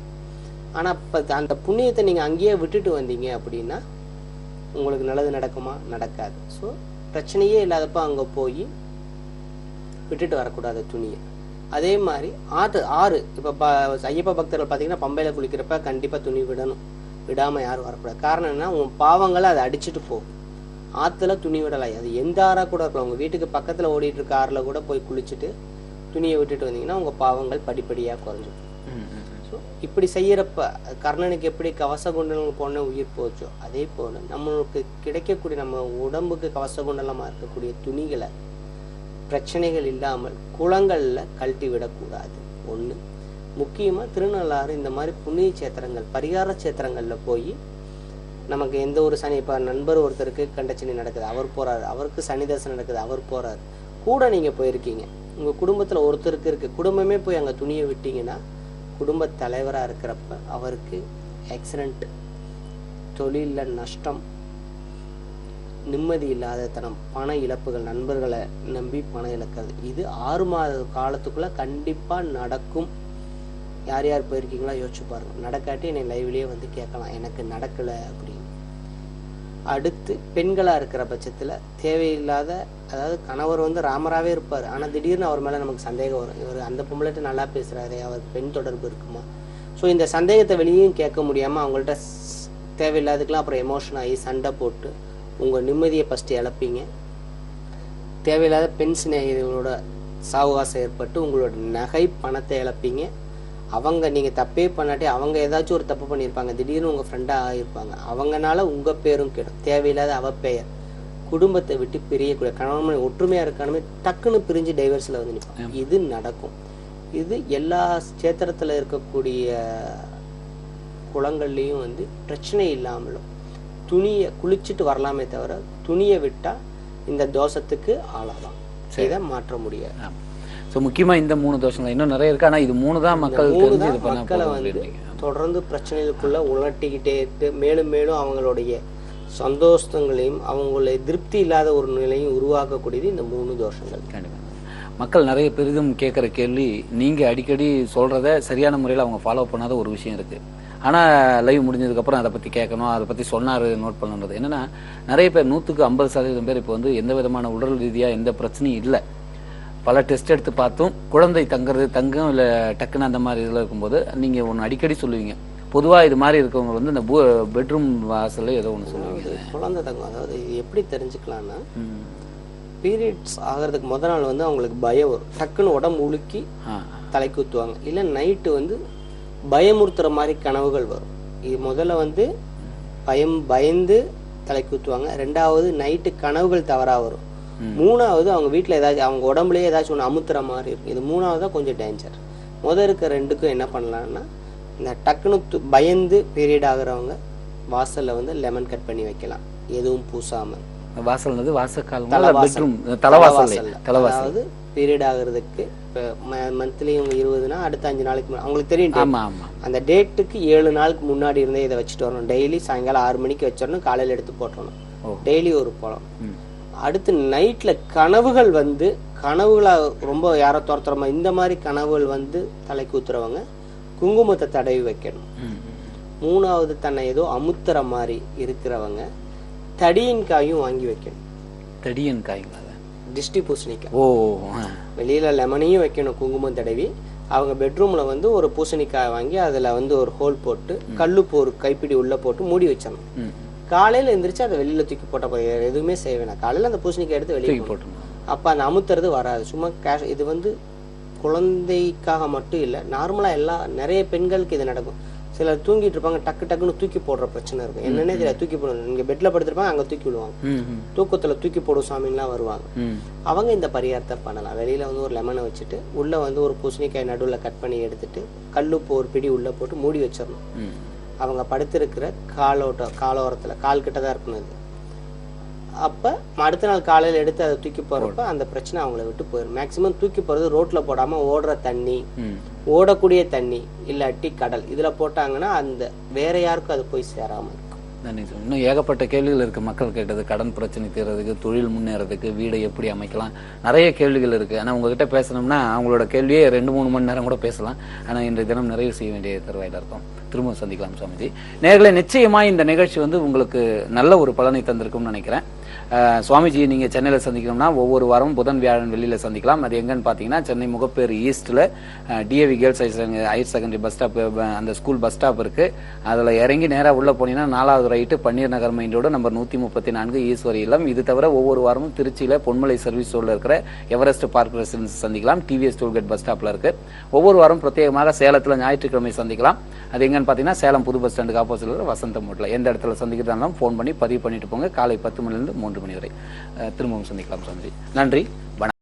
ஆனால் இப்போ அந்த புண்ணியத்தை நீங்கள் அங்கேயே விட்டுட்டு வந்தீங்க அப்படின்னா உங்களுக்கு நல்லது நடக்குமா? நடக்காது. ஸோ பிரச்சனையே இல்லாதப்போ அங்கே போய் விட்டுட்டு வரக்கூடாது துணியை. அதே மாதிரி ஆறு இப்போ ஐயப்ப பக்தர்கள் பார்த்தீங்கன்னா பம்பையில் குளிக்கிறப்ப கண்டிப்பாக துணி விடணும், விடாமல் யாரும் வரக்கூடாது. காரணம் என்ன, உன் பாவங்களை அதை அடிச்சுட்டு போகும். ஆற்றுல துணி விடலாம், அது எந்த ஆறாக கூட இருக்கலாம். உங்கள் வீட்டுக்கு பக்கத்தில் ஓடிட்டு இருக்க ஆறில் கூட போய் குளிச்சுட்டு துணியை விட்டுட்டு வந்தீங்கன்னா உங்கள் பாவங்கள் படிப்படியாக குறைஞ்சிடும். ஸோ இப்படி செய்யறப்ப கர்ணனுக்கு எப்படி கவச குண்டலம் போன உயிர் போச்சோ அதே போல் நம்மளுக்கு கிடைக்கக்கூடிய நம்ம உடம்புக்கு கவச குண்டலமாக இருக்கக்கூடிய துணிகளை பிரச்சனைகள் இல்லாமல் குளங்களில் கழட்டி விடக்கூடாது. ஒன்று. முக்கியமாக திருநள்ளாறு இந்த மாதிரி புண்ணிய சேத்திரங்கள் பரிகார சேத்திரங்களில் போய் நமக்கு எந்த ஒரு சனி, இப்போ நண்பர் ஒருத்தருக்கு கண்டச்சனி நடக்குது அவர் போகிறாரு, அவருக்கு சனி தசை நடக்குது அவர் போகிறாரு, கூட நீங்கள் போயிருக்கீங்க, உங்கள் குடும்பத்தில் ஒருத்தருக்கு இருக்குது, குடும்பமே போய் அங்கே துணியை விட்டீங்கன்னா குடும்ப தலைவராக இருக்கிறப்ப அவருக்கு ஆக்சிடென்ட், தொழிலில் நஷ்டம், நிம்மதி இல்லாத தனம், பண இழப்புகள், நண்பர்களை நம்பி பணம் இழக்கிறது, இது 6 மாத காலத்துக்குள்ள கண்டிப்பாக நடக்கும். யார் யார் போயிருக்கீங்களா யோசிச்சு பாருங்க. நடக்காட்டி என்னை லைவ்லேயே வந்து கேட்கலாம் எனக்கு நடக்கலை அப்படின்னு. அடுத்து பெண்களாக இருக்கிற பட்சத்தில் தேவையில்லாத, அதாவது கணவர் வந்து ராமராகவே இருப்பார், ஆனால் திடீர்னு அவர் மேலே நமக்கு சந்தேகம் வரும், இவர் அந்த பொம்பளைட்டு நல்லா பேசுகிறாரு, அவருக்கு பெண் தொடர்பு இருக்குமா? ஸோ இந்த சந்தேகத்தை வெளியும் கேட்க முடியாமல் அவங்கள்ட்ட தேவையில்லாதுக்கெல்லாம் அப்புறம் எமோஷன் ஆகி சண்டை போட்டு உங்கள் நிம்மதியை ஃபஸ்ட்டு இழப்பீங்க. தேவையில்லாத பெண் சிநேகிகளோட சாவகாசம் ஏற்பட்டு உங்களோட நகை பணத்தை இழப்பீங்க. அவங்க நீங்கள் தப்பே பண்ணாட்டி அவங்க ஏதாச்சும் ஒரு தப்பு பண்ணியிருப்பாங்க, திடீர்னு உங்கள் ஃப்ரெண்டாக ஆகியிருப்பாங்க, அவங்கனால உங்கள் பேரும் கெடும். தேவையில்லாத அவப்பெயர், குடும்பத்தை விட்டு பிரியக்கூடிய கணவன் ஒற்றுமையாக இருக்கானுமே டக்குன்னு பிரிஞ்சு டைவர்ஸில் வந்து நிற்பாங்க. இது நடக்கும். இது எல்லா சேத்திரத்தில் இருக்கக்கூடிய குளங்கள்லையும் வந்து பிரச்சனை இல்லாமலும் துணியை குளிச்சுட்டு வரலாமே தவிர துணியை விட்டா இந்த தோஷத்துக்கு ஆளாகலாம். இதை மாற்ற முடியாது. ஸோ முக்கியமா இந்த 3 தோஷங்கள் இன்னும் நிறைய இருக்கு. ஆனா இது 3 தான் மக்கள் தெரிஞ்சு இது பண்ண மக்களை வந்து தொடர்ந்து பிரச்சனைகளுக்குள்ள உலட்டிக்கிட்டே இருக்கு. மேலும் மேலும் அவங்களுடைய சந்தோஷங்களையும் அவங்களுடைய திருப்தி இல்லாத ஒரு நிலையும் உருவாக்கக்கூடியது இந்த 3 தோஷங்கள். கண்டிப்பா மக்கள் நிறைய பெரிதும் கேட்குற கேள்வி, நீங்க அடிக்கடி சொல்றத சரியான முறையில் அவங்க ஃபாலோ பண்ணாத ஒரு விஷயம் இருக்கு. ஆனா லைவ் முடிஞ்சதுக்கப்புறம் அதை பத்தி கேட்கணும், அதை பத்தி சொன்னாரு நோட் பண்ணுறது என்னன்னா, நிறைய பேர் 100க்கு 50% பேர் இப்போ வந்து எந்த விதமான உடல் ரீதியா எந்த பிரச்சனையும் இல்லை. பல டெஸ்ட் எடுத்து பார்த்தும் குழந்தை தங்கும் இல்லை டக்குன்னு அந்த மாதிரி இதில் இருக்கும்போது நீங்க ஒன்று அடிக்கடி சொல்லுவீங்க, பொதுவா இது மாதிரி இருக்கவங்க வந்து இந்த பெட்ரூம் வாசல்ல ஏதோ ஒன்று சொல்லுவீங்க, குழந்தை தங்கம். அதாவது இது எப்படி தெரிஞ்சுக்கலாம்னா, பீரியட்ஸ் ஆகிறதுக்கு முதல் நாள் வந்து அவங்களுக்கு பயம் வரும், டக்குன்னு உடம்பு உலுக்கி தலைக்கு ஊற்றுவாங்க. இல்லை நைட்டு வந்து பயமுறுத்துற மாதிரி கனவுகள் வரும். இது முதல்ல வந்து பயந்து தலைக்கு ஊற்றுவாங்க. 2வது நைட்டு கனவுகள் தவறா வரும். 3வது அவங்க வீட்டில் ஏதாச்சும் அவங்க உடம்புலேயே ஏதாச்சும் ஒன்று அமுத்துற மாதிரி இருக்கும். இது 3வது தான் கொஞ்சம் டேஞ்சர். இருக்க 2க்கும் என்ன பண்ணலாம்னா, இந்த டக்குன்னு பயந்து பீரியட் ஆகுறவங்க வாசல்ல வந்து லெமன் கட் பண்ணி வைக்கலாம், எதுவும் பூசாமல். வாசல்னது வாசக்கால் பெட்ரூம் தலைவாசல். அதாவது பீரியட் ஆகுறதுக்கு இப்போ மந்த்லி இவங்க 20னா அடுத்த 5 நாளைக்கு அவங்களுக்கு தெரியும். அந்த டேட்டுக்கு 7 நாளுக்கு முன்னாடி இருந்தே இதை வச்சுட்டு வரணும். டெய்லி சாயங்காலம் 6 மணிக்கு வச்சிடணும், காலையில் எடுத்து போட்டணும். டெய்லி ஒரு பழம். அடுத்து நைட்ல கனவுகள் வந்து கனவுகளை ரொம்ப யாரோ துரத்துறமா இந்த மாதிரி கனவுகள் வந்து தலைக்கு ஊத்துறவங்க குங்குமத்தை தடவி வைக்கணும். 3வது தன்னை ஏதோ அமுத்துற மாதிரி இருக்கிறவங்க தடியின் காயும் வாங்கி வைக்கணும். தடியின் காய்ங்களா? டிஸ்டி பூசணிக்காய். ஓ, வெளியில லெமனையும் வைக்கணும் குங்குமம் தடவி. அவங்க பெட்ரூம்ல வந்து ஒரு பூசணிக்காய் வாங்கி அதுல வந்து ஒரு ஹோல் போட்டு கல்லுப்பு ஒரு கைப்பிடி உள்ள போட்டு மூடி வச்சிடணும். காலையில எந்திரிச்சு அதை வெளியில தூக்கி போட்ட எதுவுமே செய்ய வேணாம். காலையில அந்த பூசணிக்காய் எடுத்து வெளியே போட்டணும். அப்ப அந்த அமுத்துறது வராது. சும்மா இது வந்து குழந்தைக்காக மட்டும் இல்லை, நார்மலா நிறைய பெண்களுக்கு இது நடக்கும். சிலர் தூங்கிட்டு இருப்பாங்க, டக்குன்னு தூக்கி போடுற பிரச்சனை இருக்கும். என்னன்னே தெரியல, தூக்கி போடுவாங்க. நீங்க பெட்ல படுத்திருப்பாங்க, அங்க தூக்கி விடுவாங்க. தூக்கத்துல தூக்கி போடும் சாமின்லாம் வருவாங்க. அவங்க இந்த பரிகாரத்தை பண்ணலாம். வெளியில வந்து ஒரு லெமனை வச்சுட்டு உள்ள வந்து ஒரு பூசணிக்காய் நடுவில் கட் பண்ணி எடுத்துட்டு கல்லுப்பு ஒரு பிடி உள்ள போட்டு மூடி வச்சிடணும். அவங்க படுத்திருக்கிற காலோரத்துல கால் கிட்ட தான் இருக்கணும் இது. அப்ப அடுத்த நாள் காலையில எடுத்து அதை தூக்கி போறப்ப அந்த பிரச்சனை அவங்கள விட்டு போயிடும். மேக்சிமம் தூக்கி போறது ரோட்ல போடாம ஓடுற தண்ணி, ஓடக்கூடிய தண்ணி, இல்லாட்டி கடல், இதுல போட்டாங்கன்னா அந்த வேற யாருக்கும் அது போய் சேராம இருக்கும். நன்றி சார். இன்னும் ஏகப்பட்ட கேள்விகள் இருக்கு மக்கள் கேட்டது. கடன் பிரச்சனை தீர்றதுக்கு, தொழில் முன்னேறதுக்கு, வீடை எப்படி அமைக்கலாம், நிறைய கேள்விகள் இருக்கு. ஆனா உங்ககிட்ட பேசணும்னா அவங்களோட கேள்வியே 2-3 மணி நேரம் கூட பேசலாம். ஆனா இன்றைய தினம் நிறைவு செய்ய வேண்டிய தருவாயில இருக்கும். திரும்ப சந்திக்கலாம் சுவாமிஜி. நேயர்களே, நிச்சயமா இந்த நிகழ்ச்சி வந்து உங்களுக்கு நல்ல ஒரு பலனை தந்திருக்கும்னு நினைக்கிறேன். சுவாமிஜி நீங்க சென்னையில சந்திக்கணும்னா ஒவ்வொரு வாரமும் புதன் வியாழன் வெள்ளியில சந்திக்கலாம். அது எங்கன்னு பாத்தீங்கன்னா சென்னை முகப்பேர் ஈஸ்ட்ல DAV girls higher secondary bus stop, அந்த ஸ்கூல் பஸ் ஸ்டாப் இருக்கு. அதுல இறங்கி நேரா உள்ள போனீங்கன்னா 4வது right Panneer Nagar main road number 134 Eswari இல்லம். இது தவிர ஒவ்வொரு வாரமும் திருச்சியில பொன்மலை சர்வீஸ் ரோட்ல இருக்கிற எவரெஸ்ட் பார்க் ரெசிடென்ஸ் சந்திக்கலாம். டிவிஎஸ் டோல்கேட் பஸ் ஸ்டாப்ல இருக்கு. ஒவ்வொரு வாரம் பிரத்யேகமாக சேலத்துல ஞாயிற்றுக்கிழமை சந்திக்கலாம். அது எங்கன்னு பாத்தீங்கன்னா சேலம் புது பஸ் ஸ்டாண்டுக்கு ஆப்போசிட்ல வசந்தம் ஹோட்டல். எந்த இடத்துல சந்திக்கிறதாலும் போன் பண்ணி பதிவு பண்ணிட்டு போங்க. காலை 10 மணிலிருந்து 3 மணி வரை. திரும்பவும் சந்திக்கலாம் சுவாமிஜி. நன்றி.